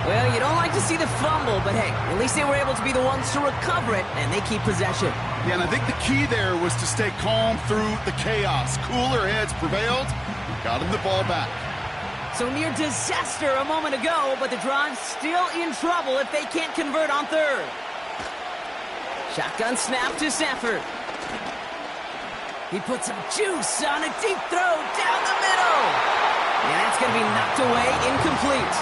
Well, you don't like to see the fumble, but hey, at least they were able to be the ones to recover it, and they keep possession. Yeah, and I think the key there was to stay calm through the chaos. Cooler heads prevailed. Got him the ball back. So near disaster a moment ago, but the drive's still in trouble if they can't convert on third. Shotgun snap to Stafford. He puts some juice on a deep throw down the middle. And that's going to be knocked away, incomplete.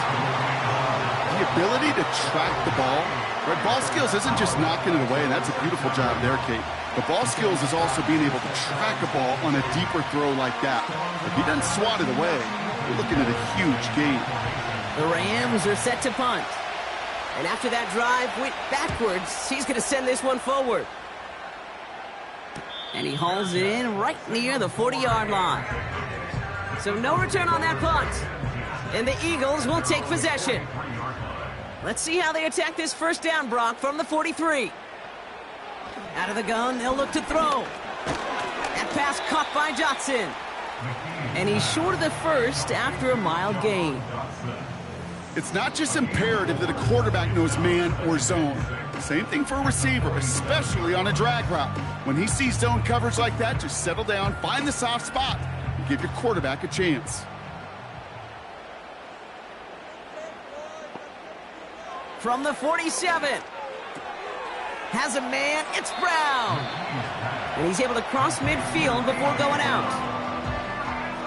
The ability to track the ball. Right, ball skills isn't just knocking it away, and that's a beautiful job there, Kate. But ball skills is also being able to track a ball on a deeper throw like that. If he doesn't swat it away, we're looking at a huge gain. The Rams are set to punt. And after that drive went backwards, he's going to send this one forward. And he hauls it in right near the 40-yard line. So no return on that punt. And the Eagles will take possession. Let's see how they attack this first down, Brock, from the 43. Out of the gun, they'll look to throw. That pass caught by Johnson. And he's short of the first after a mild gain. It's not just imperative that a quarterback knows man or zone. Same thing for a receiver, especially on a drag route. When he sees zone coverage like that, just settle down, find the soft spot, and give your quarterback a chance. From the 47. Has a man, it's Brown. And he's able to cross midfield before going out.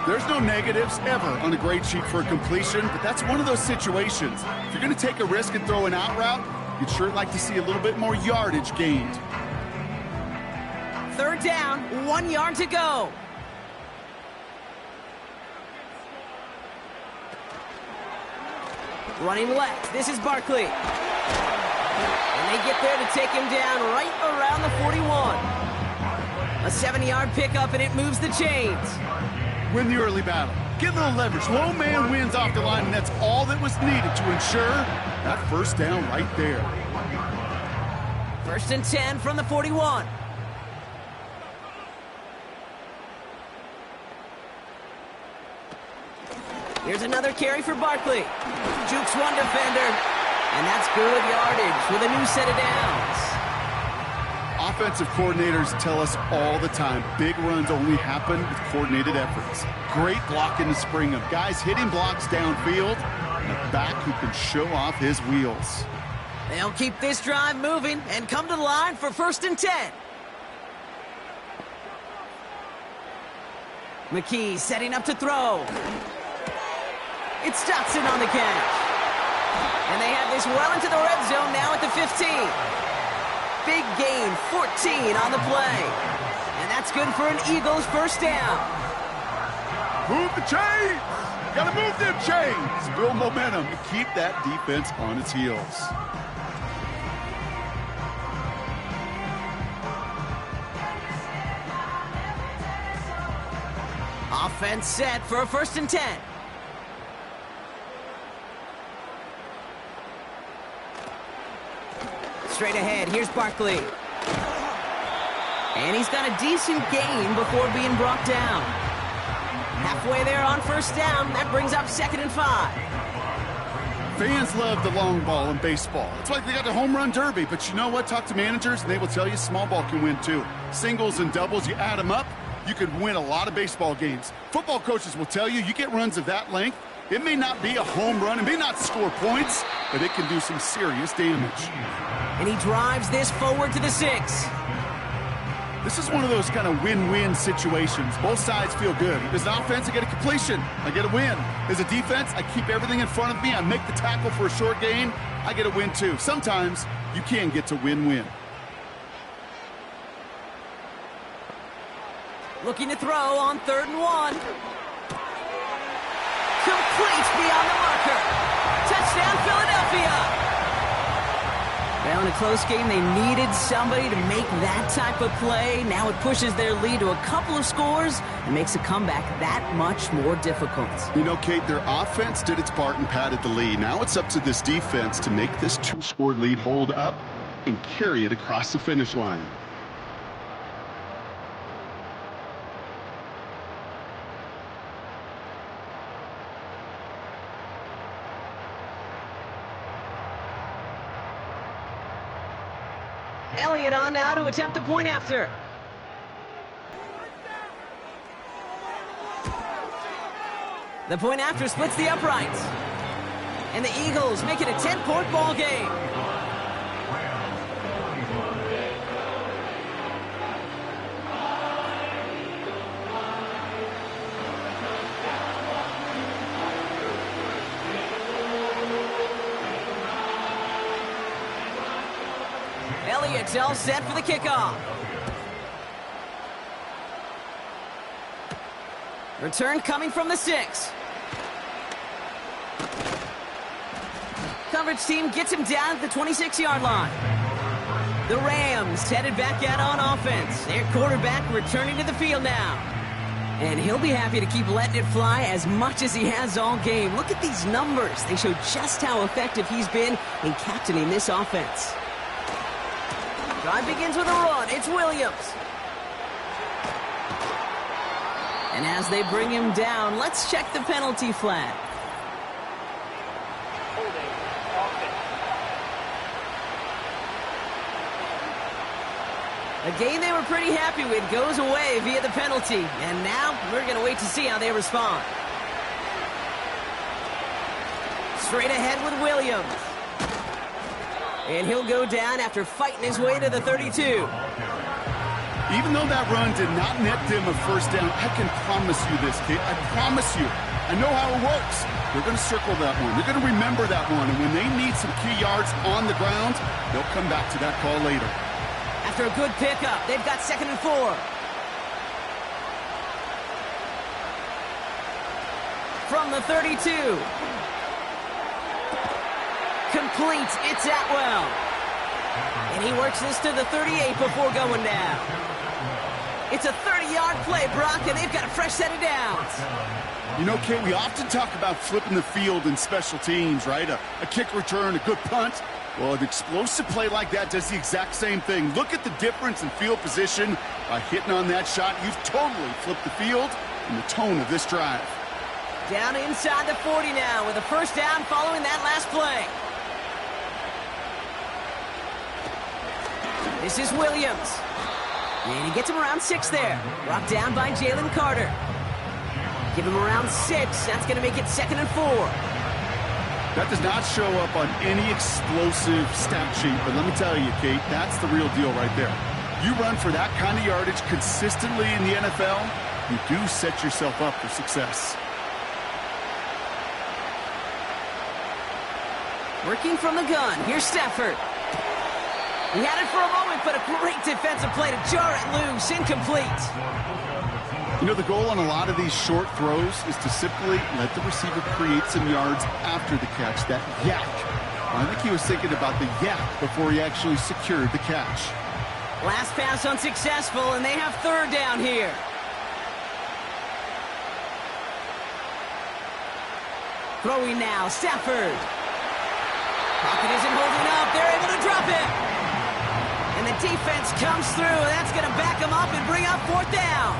There's no negatives ever on a grade sheet for a completion, but that's one of those situations. If you're going to take a risk and throw an out route, you'd sure like to see a little bit more yardage gained. 3rd down, 1 yard to go. Running left, this is Barkley. And they get there to take him down right around the 41. A 7-yard pickup, and it moves the chains. Win the early battle. Get a little leverage. Low man wins off the line, and that's all that was needed to ensure that first down right there. 1st and 10 from the 41. Here's another carry for Barkley. Jukes one defender, and that's good yardage with a new set of downs. Defensive coordinators tell us all the time, big runs only happen with coordinated efforts. Great blocking to spring them. Guys hitting blocks downfield, and a back who can show off his wheels. They'll keep this drive moving and come to the line for 1st and 10. McKee setting up to throw. It's Dotson on the catch. And they have this well into the red zone now at the 15. Big gain, 14 on the play. And that's good for an Eagles first down. Move the chains! Gotta move them chains! Build momentum and keep that defense on its heels. Offense set for a 1st and 10. Straight ahead, here's Barkley. And he's got a decent gain before being brought down. Halfway there on 1st down, that brings up 2nd and 5. Fans love the long ball in baseball. It's like they got the home run derby, but you know what? Talk to managers, and they will tell you small ball can win too. Singles and doubles, you add them up, you could win a lot of baseball games. Football coaches will tell you, you get runs of that length, it may not be a home run, it may not score points, but it can do some serious damage. And he drives this forward to the 6. This is one of those kind of win-win situations. Both sides feel good. As an offense, I get a completion. I get a win. As a defense, I keep everything in front of me. I make the tackle for a short gain. I get a win, too. Sometimes you can get to win-win. Looking to throw on 3rd and 1. Complete beyond the marker. Touchdown, Philadelphia. Well, in a close game, they needed somebody to make that type of play. Now it pushes their lead to a couple of scores and makes a comeback that much more difficult. You know, Kate, their offense did its part and padded the lead. Now it's up to this defense to make this 2-score lead hold up and carry it across the finish line. Elliott on now to attempt the point after. The point after splits the uprights. And the Eagles make it a 10-point ball game. Elliott's all set for the kickoff. Return coming from the 6. Coverage team gets him down at the 26-yard line. The Rams headed back out on offense. Their quarterback returning to the field now. And he'll be happy to keep letting it fly as much as he has all game. Look at these numbers. They show just how effective he's been in captaining this offense. Drive begins with a run. It's Williams. And as they bring him down, let's check the penalty flag. A game they were pretty happy with goes away via the penalty. And now we're going to wait to see how they respond. Straight ahead with Williams. And he'll go down after fighting his way to the 32. Even though that run did not net them a first down, I can promise you this, kid. I promise you. I know how it works. They're going to circle that one. They're going to remember that one. And when they need some key yards on the ground, they'll come back to that call later. After a good pickup, they've got 2nd and 4. From the 32. Complete, it's Atwell. And he works this to the 38 before going down. It's a 30-yard play, Brock, and they've got a fresh set of downs. You know, Kate, we often talk about flipping the field in special teams, right? A kick return, a good punt. Well, an explosive play like that does the exact same thing. Look at the difference in field position. By hitting on that shot, you've totally flipped the field and the tone of this drive. Down inside the 40 now with a first down following that last play. This is Williams. And he gets him around 6 there. Brought down by Jalen Carter. Give him around 6. That's going to make it 2nd and 4. That does not show up on any explosive stat sheet, but let me tell you, Kate, that's the real deal right there. You run for that kind of yardage consistently in the NFL, you do set yourself up for success. Working from the gun. Here's Stafford. He had it for a moment, but a great defensive play to jar it loose. Incomplete. You know, the goal on a lot of these short throws is to simply let the receiver create some yards after the catch, that yak. I think he was thinking about the yak before he actually secured the catch. Last pass unsuccessful, and they have 3rd down here. Throwing now, Stafford. Pocket isn't holding up. They're able to drop it. And the defense comes through. That's going to back them up and bring up 4th down.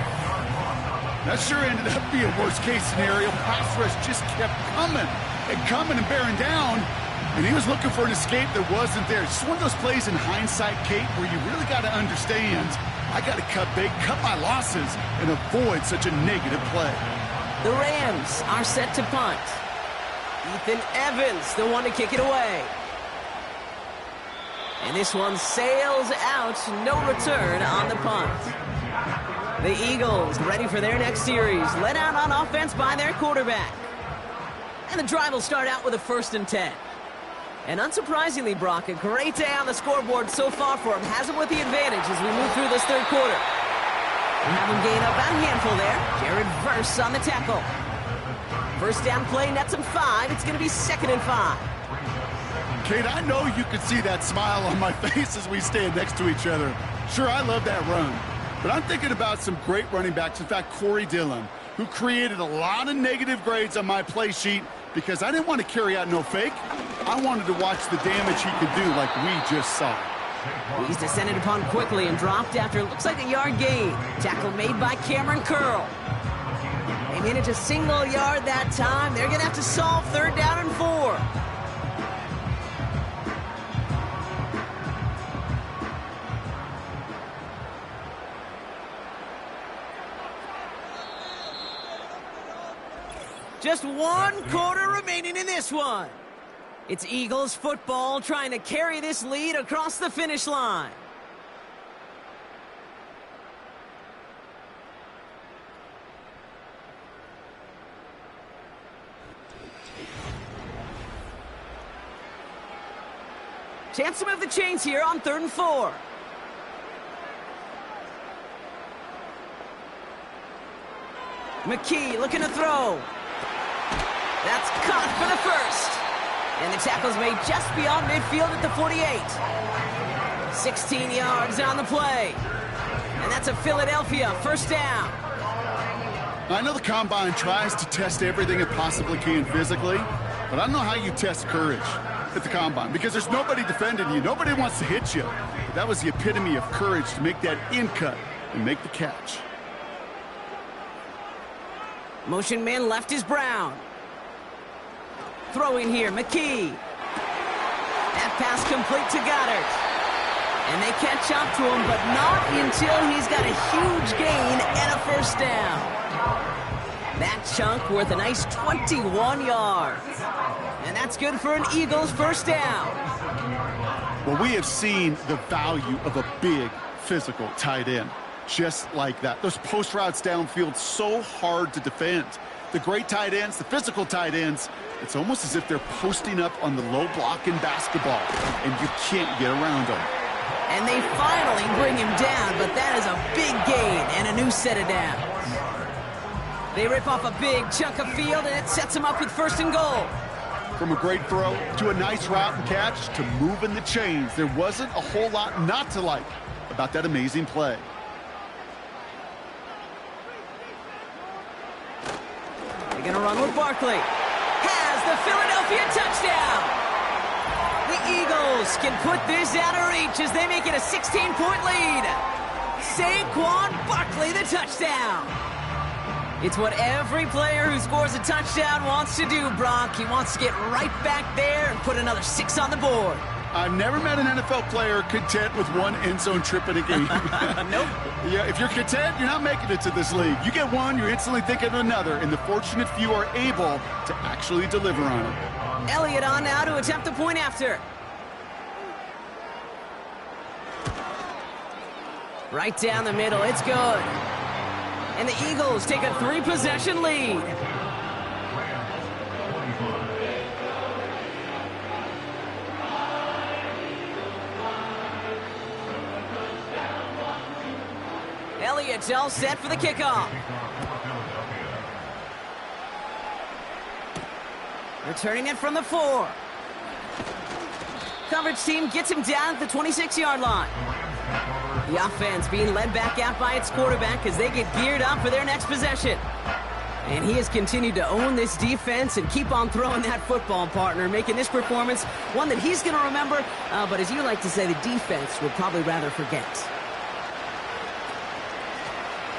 That sure ended up being a worst-case scenario. Pass rush just kept coming and bearing down. And he was looking for an escape that wasn't there. It's just one of those plays in hindsight, Kate, where you really got to understand, I got to cut big, cut my losses, and avoid such a negative play. The Rams are set to punt. Ethan Evans, the one to kick it away. And this one sails out, no return on the punt. The Eagles ready for their next series, led out on offense by their quarterback. And the drive will start out with a 1st and 10. And unsurprisingly, Brock, a great day on the scoreboard so far for him. Has him with the advantage as we move through this 3rd quarter. We have him gain up about a handful there. Jared Verse on the tackle. 1st down play, nets him 5. It's going to be 2nd and 5. Kate, I know you can see that smile on my face as we stand next to each other. Sure, I love that run. But I'm thinking about some great running backs. In fact, Corey Dillon, who created a lot of negative grades on my play sheet because I didn't want to carry out no fake. I wanted to watch the damage he could do like we just saw. He's descended upon quickly and dropped after it looks like a yard gain. Tackle made by Cameron Curl. They managed a single yard that time. They're going to have to solve 3rd down and 4. Just 1 quarter remaining in this one. It's Eagles football trying to carry this lead across the finish line. Chance to move the chains here on 3rd and 4. McKee looking to throw. That's caught for the 1st. And the tackle's made just beyond midfield at the 48. 16 yards on the play. And that's a Philadelphia 1st down. I know the Combine tries to test everything it possibly can physically, but I don't know how you test courage at the Combine because there's nobody defending you. Nobody wants to hit you. But that was the epitome of courage to make that in cut and make the catch. Motion man left is Brown. Throwing here, McKee. That pass complete to Goddard. And they catch up to him, but not until he's got a huge gain and a 1st down. That chunk worth a nice 21 yards. And that's good for an Eagles 1st down. Well, we have seen the value of a big physical tight end. Just like that. Those post routes downfield, so hard to defend. The great tight ends, the physical tight ends, it's almost as if they're posting up on the low block in basketball, and you can't get around them. And they finally bring him down, but that is a big gain and a new set of downs. They rip off a big chunk of field, and it sets them up with 1st and goal. From a great throw to a nice route and catch to moving the chains, there wasn't a whole lot not to like about that amazing play. They're going to run with Barkley. Has the Philadelphia touchdown. The Eagles can put this out of reach as they make it a 16-point lead. Saquon Barkley, the touchdown. It's what every player who scores a touchdown wants to do, Brock. He wants to get right back there and put another 6 on the board. I've never met an NFL player content with one end zone trip in a game. Nope. Yeah, if you're content, you're not making it to this league. You get one, you're instantly thinking of another, and the fortunate few are able to actually deliver on it. Elliott on now to attempt the point after. Right down the middle, it's good. And the Eagles take a 3-possession lead. Elliott's all set for the kickoff. Returning it from the 4. Coverage team gets him down at the 26-yard line. The offense being led back out by its quarterback as they get geared up for their next possession. And he has continued to own this defense and keep on throwing that football, partner, making this performance one that he's going to remember, but as you like to say, the defense would probably rather forget.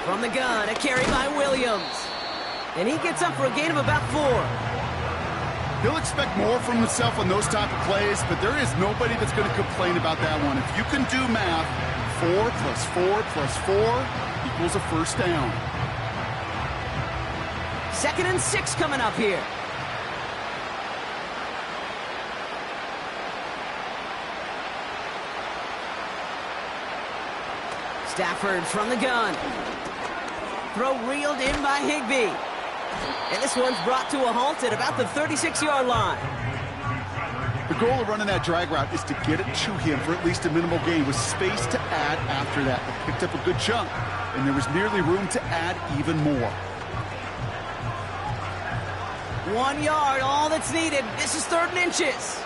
From the gun, a carry by Williams. And he gets up for a gain of about 4. He'll expect more from himself on those type of plays, but there is nobody that's going to complain about that one. If you can do math, 4 plus 4 plus 4 equals a first down. 2nd and 6 coming up here. Stafford from the gun. Throw reeled in by Higbee. And this one's brought to a halt at about the 36-yard line. The goal of running that drag route is to get it to him for at least a minimal gain with space to add after that. They picked up a good chunk, and there was nearly room to add even more. 1 yard, all that's needed. This is 3rd and inches.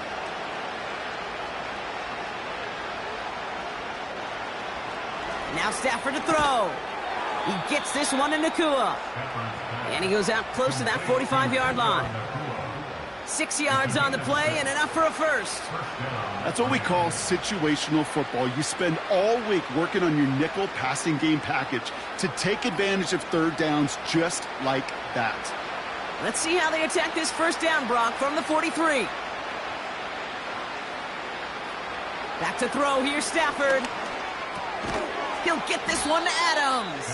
Now Stafford to throw. He gets this one to Nakua. And he goes out close to that 45-yard line. 6 yards on the play and enough for a first. That's what we call situational football. You spend all week working on your nickel passing game package to take advantage of 3rd downs just like that. Let's see how they attack this first down, Brock, from the 43. Back to throw here, Stafford. He'll get this one to Adams.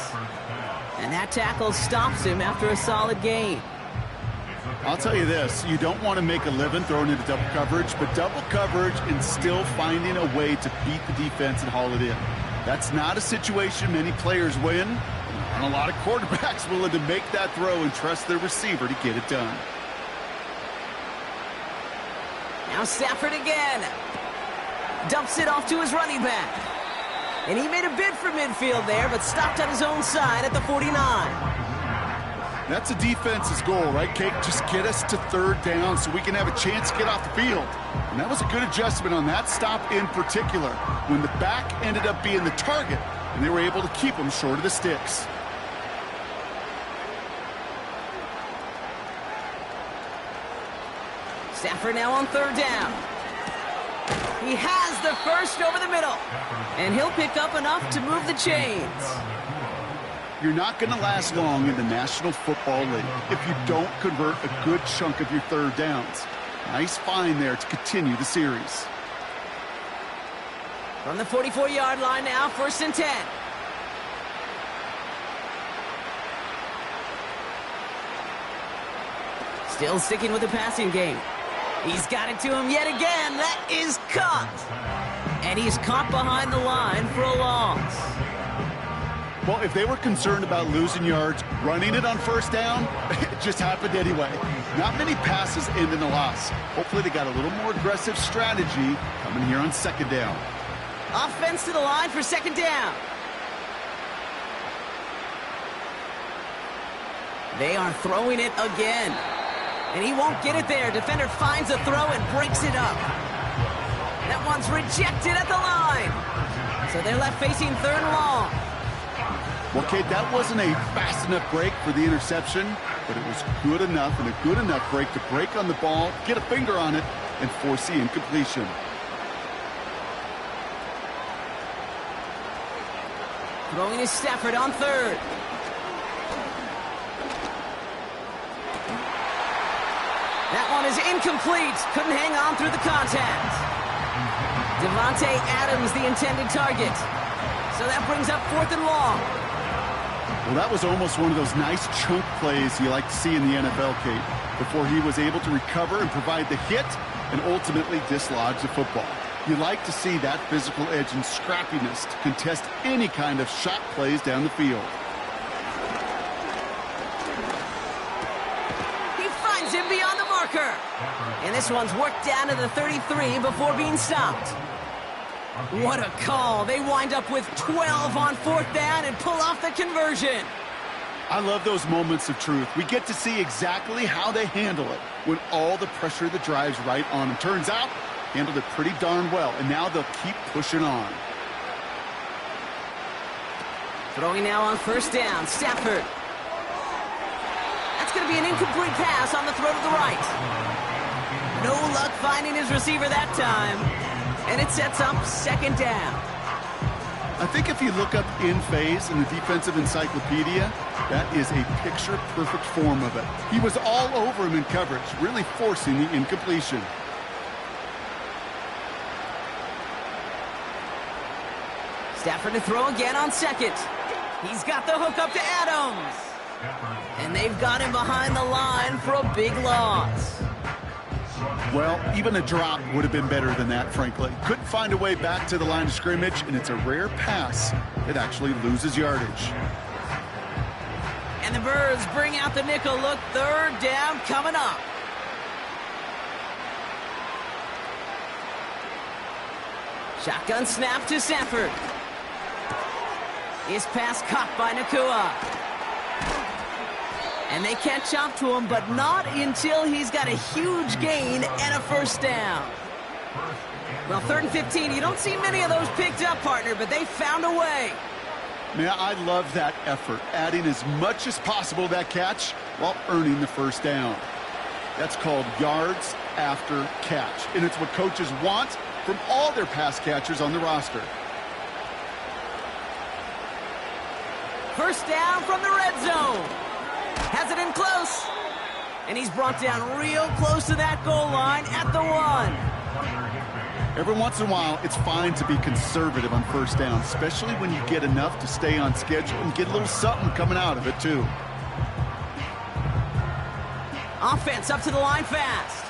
And that tackle stops him after a solid gain. I'll tell you this, you don't want to make a living throwing into double coverage, but double coverage and still finding a way to beat the defense and haul it in. That's not a situation many players win, and a lot of quarterbacks willing to make that throw and trust their receiver to get it done. Now Stafford again. Dumps it off to his running back. And he made a bid for midfield there, but stopped on his own side at the 49. That's a defense's goal, right, Kate? Just get us to 3rd down so we can have a chance to get off the field. And that was a good adjustment on that stop in particular, when the back ended up being the target, and they were able to keep him short of the sticks. Stafford now on 3rd down. He has the first over the middle. And he'll pick up enough to move the chains. You're not going to last long in the National Football League if you don't convert a good chunk of your 3rd downs. Nice find there to continue the series. From the 44-yard line now, 1st and 10. Still sticking with the passing game. He's got it to him yet again. That is caught. And he's caught behind the line for a loss. Well, if they were concerned about losing yards, running it on 1st down, it just happened anyway. Not many passes end in a loss. Hopefully they got a little more aggressive strategy coming here on 2nd down. Offense to the line for 2nd down. They are throwing it again. And he won't get it there. Defender finds a throw and breaks it up. That one's rejected at the line. So they're left facing 3rd and long. Well, Kate, that wasn't a fast enough break for the interception, but it was good enough and a good enough break to break on the ball, get a finger on it, and force the incompletion. Throwing is Stafford on 3rd. That one is incomplete. Couldn't hang on through the contact. Devontae Adams, the intended target. So that brings up 4th and long. Well, that was almost one of those nice chunk plays you like to see in the NFL, Kate, before he was able to recover and provide the hit and ultimately dislodge the football. You like to see that physical edge and scrappiness to contest any kind of shot plays down the field. He finds him beyond the marker. And this one's worked down to the 33 before being stopped. What a call. They wind up with 12 on 4th down and pull off the conversion. I love those moments of truth. We get to see exactly how they handle it when all the pressure that drives right on them. Turns out, handled it pretty darn well, and now they'll keep pushing on. Throwing now on 1st down, Stafford. That's going to be an incomplete pass on the throw to the right. No luck finding his receiver that time. And it sets up 2nd down. I think if you look up in phase in the defensive encyclopedia, that is a picture-perfect form of it. He was all over him in coverage, really forcing the incompletion. Stafford to throw again on 2nd. He's got the hook up to Adams. And they've got him behind the line for a big loss. Well, even a drop would have been better than that, frankly. Couldn't find a way back to the line of scrimmage, and it's a rare pass that actually loses yardage. And the Birds bring out the nickel look. 3rd down coming up. Shotgun snap to Stafford. His pass caught by Nakua. And they catch up to him, but not until he's got a huge gain and a 1st down. Well, 3rd and 15, you don't see many of those picked up, partner, but they found a way. Man, I love that effort, adding as much as possible to that catch while earning the 1st down. That's called yards after catch, and it's what coaches want from all their pass catchers on the roster. 1st down from the red zone. Has it in close. And he's brought down real close to that goal line at the 1. Every once in a while, it's fine to be conservative on 1st down, especially when you get enough to stay on schedule and get a little something coming out of it, too. Offense up to the line fast.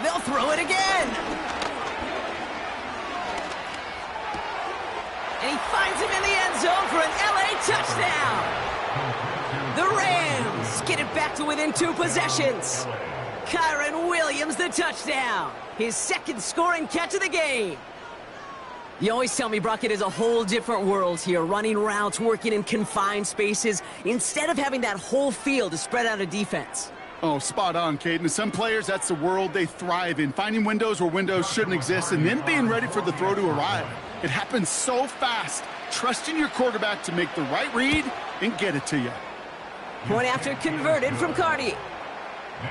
They'll throw it again. And he finds him in the end zone for an LA touchdown. The Rams get it back to within 2 possessions. Kyron Williams the touchdown. His 2nd scoring catch of the game. You always tell me, Brock, it is a whole different world here. Running routes, working in confined spaces, instead of having that whole field to spread out a defense. Oh, spot on, Caden. Some players, that's the world they thrive in. Finding windows where windows shouldn't exist and then being ready for the throw to arrive. It happens so fast. Trusting your quarterback to make the right read and get it to you. Point after converted from Cardi.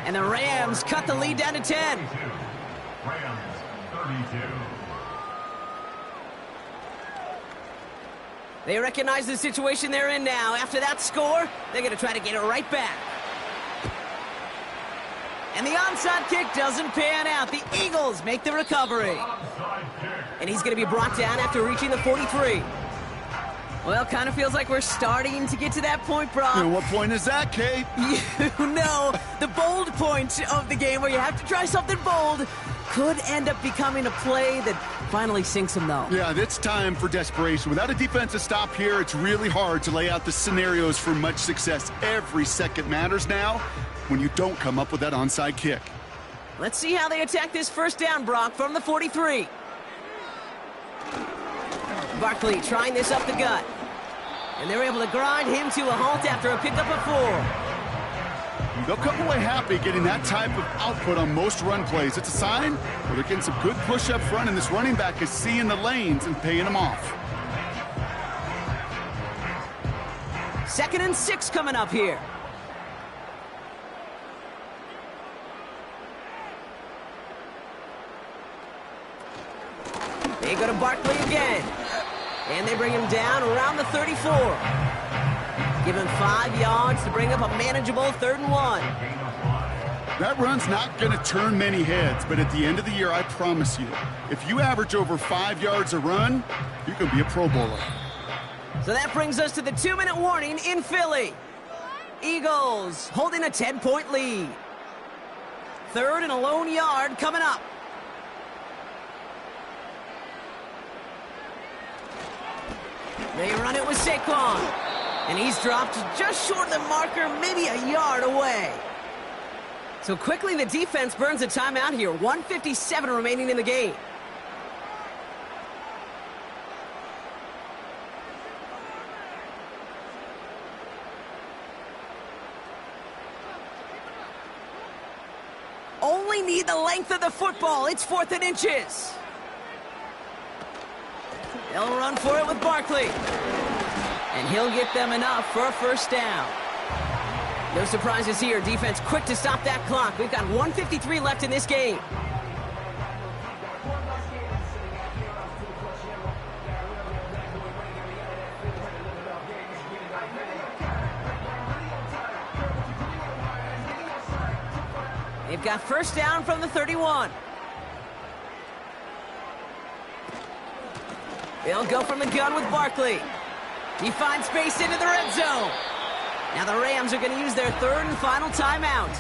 And the Rams cut the lead down to 10. Rams 32. They recognize the situation they're in now. After that score, they're going to try to get it right back. And the onside kick doesn't pan out. The Eagles make the recovery. And he's going to be brought down after reaching the 43. Well, kind of feels like we're starting to get to that point, Brock. And what point is that, Kate? You know, the bold point of the game where you have to try something bold could end up becoming a play that finally sinks him, though. Yeah, it's time for desperation. Without a defensive stop here, it's really hard to lay out the scenarios for much success. Every second matters now when you don't come up with that onside kick. Let's see how they attack this 1st down, Brock, from the 43. Barkley trying this up the gut. And they're able to grind him to a halt after a pickup of 4. They'll come away happy getting that type of output on most run plays. It's a sign where they're getting some good push up front, and this running back is seeing the lanes and paying them off. 2nd and 6 coming up here. They go to Barkley again. And they bring him down around the 34. Give him 5 yards to bring up a manageable 3rd and 1. That run's not going to turn many heads, but at the end of the year, I promise you, if you average over 5 yards a run, you can be a Pro Bowler. So that brings us to the 2-minute warning in Philly. Eagles holding a 10-point lead. 3rd and a lone yard coming up. They run it with Saquon. And he's dropped just short of the marker, maybe a yard away. So quickly the defense burns a timeout here. 1:57 remaining in the game. Only need the length of the football. It's 4th and inches. They'll run for it with Barkley. And he'll get them enough for a first down. No surprises here. Defense quick to stop that clock. We've got 1:53 left in this game. They've got first down from the 31. They'll go from the gun with Barkley. He finds space into the red zone. Now the Rams are going to use their 3rd and final timeout.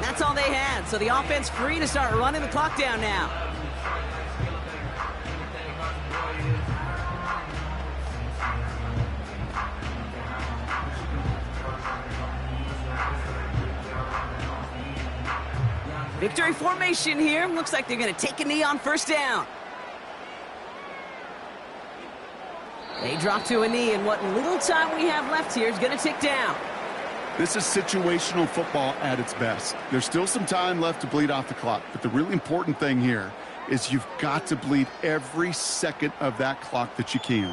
That's all they had, so the offense free to start running the clock down now. Victory formation here. Looks like they're going to take a knee on first down. They drop to a knee, and what little time we have left here is going to tick down. This is situational football at its best. There's still some time left to bleed off the clock, but the really important thing here is you've got to bleed every second of that clock that you can.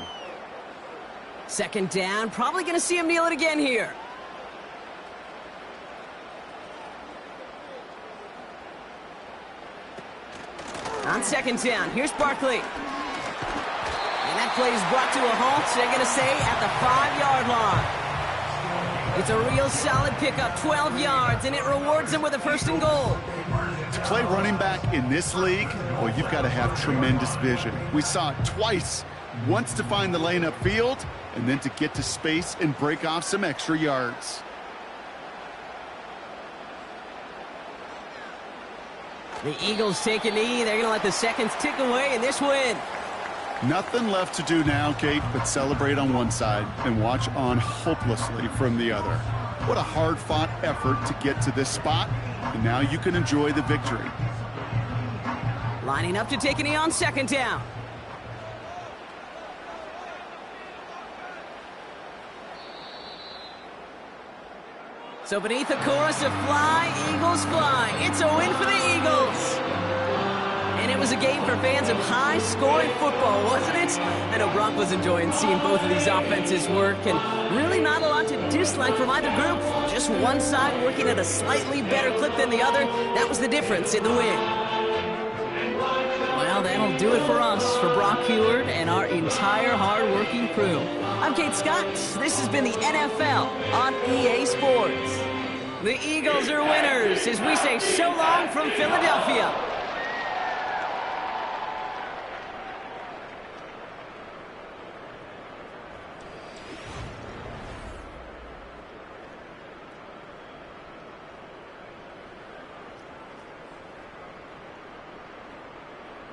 2nd down, probably going to see him kneel it again here. On 2nd down, here's Barkley. And that play is brought to a halt, so they're going to say at the 5-yard line. It's a real solid pickup, 12 yards, and it rewards them with a 1st and goal. To play running back in this league, well, you've got to have tremendous vision. We saw it twice, once to find the lane upfield, and then to get to space and break off some extra yards. The Eagles take a knee. They're going to let the seconds tick away in this win. Nothing left to do now, Kate, but celebrate on one side and watch on hopelessly from the other. What a hard-fought effort to get to this spot, and now you can enjoy the victory. Lining up to take a knee on 2nd down. So beneath a chorus of fly, Eagles fly. It's a win for the Eagles. And it was a game for fans of high-scoring football, wasn't it? I know Brock was enjoying seeing both of these offenses work, and really not a lot to dislike from either group. Just one side working at a slightly better clip than the other. That was the difference in the win. Well, that'll do it for us, for Brock Heward and our entire hard-working crew. I'm Kate Scott. This has been the NFL on EA Sports. The Eagles are winners as we say so long from Philadelphia.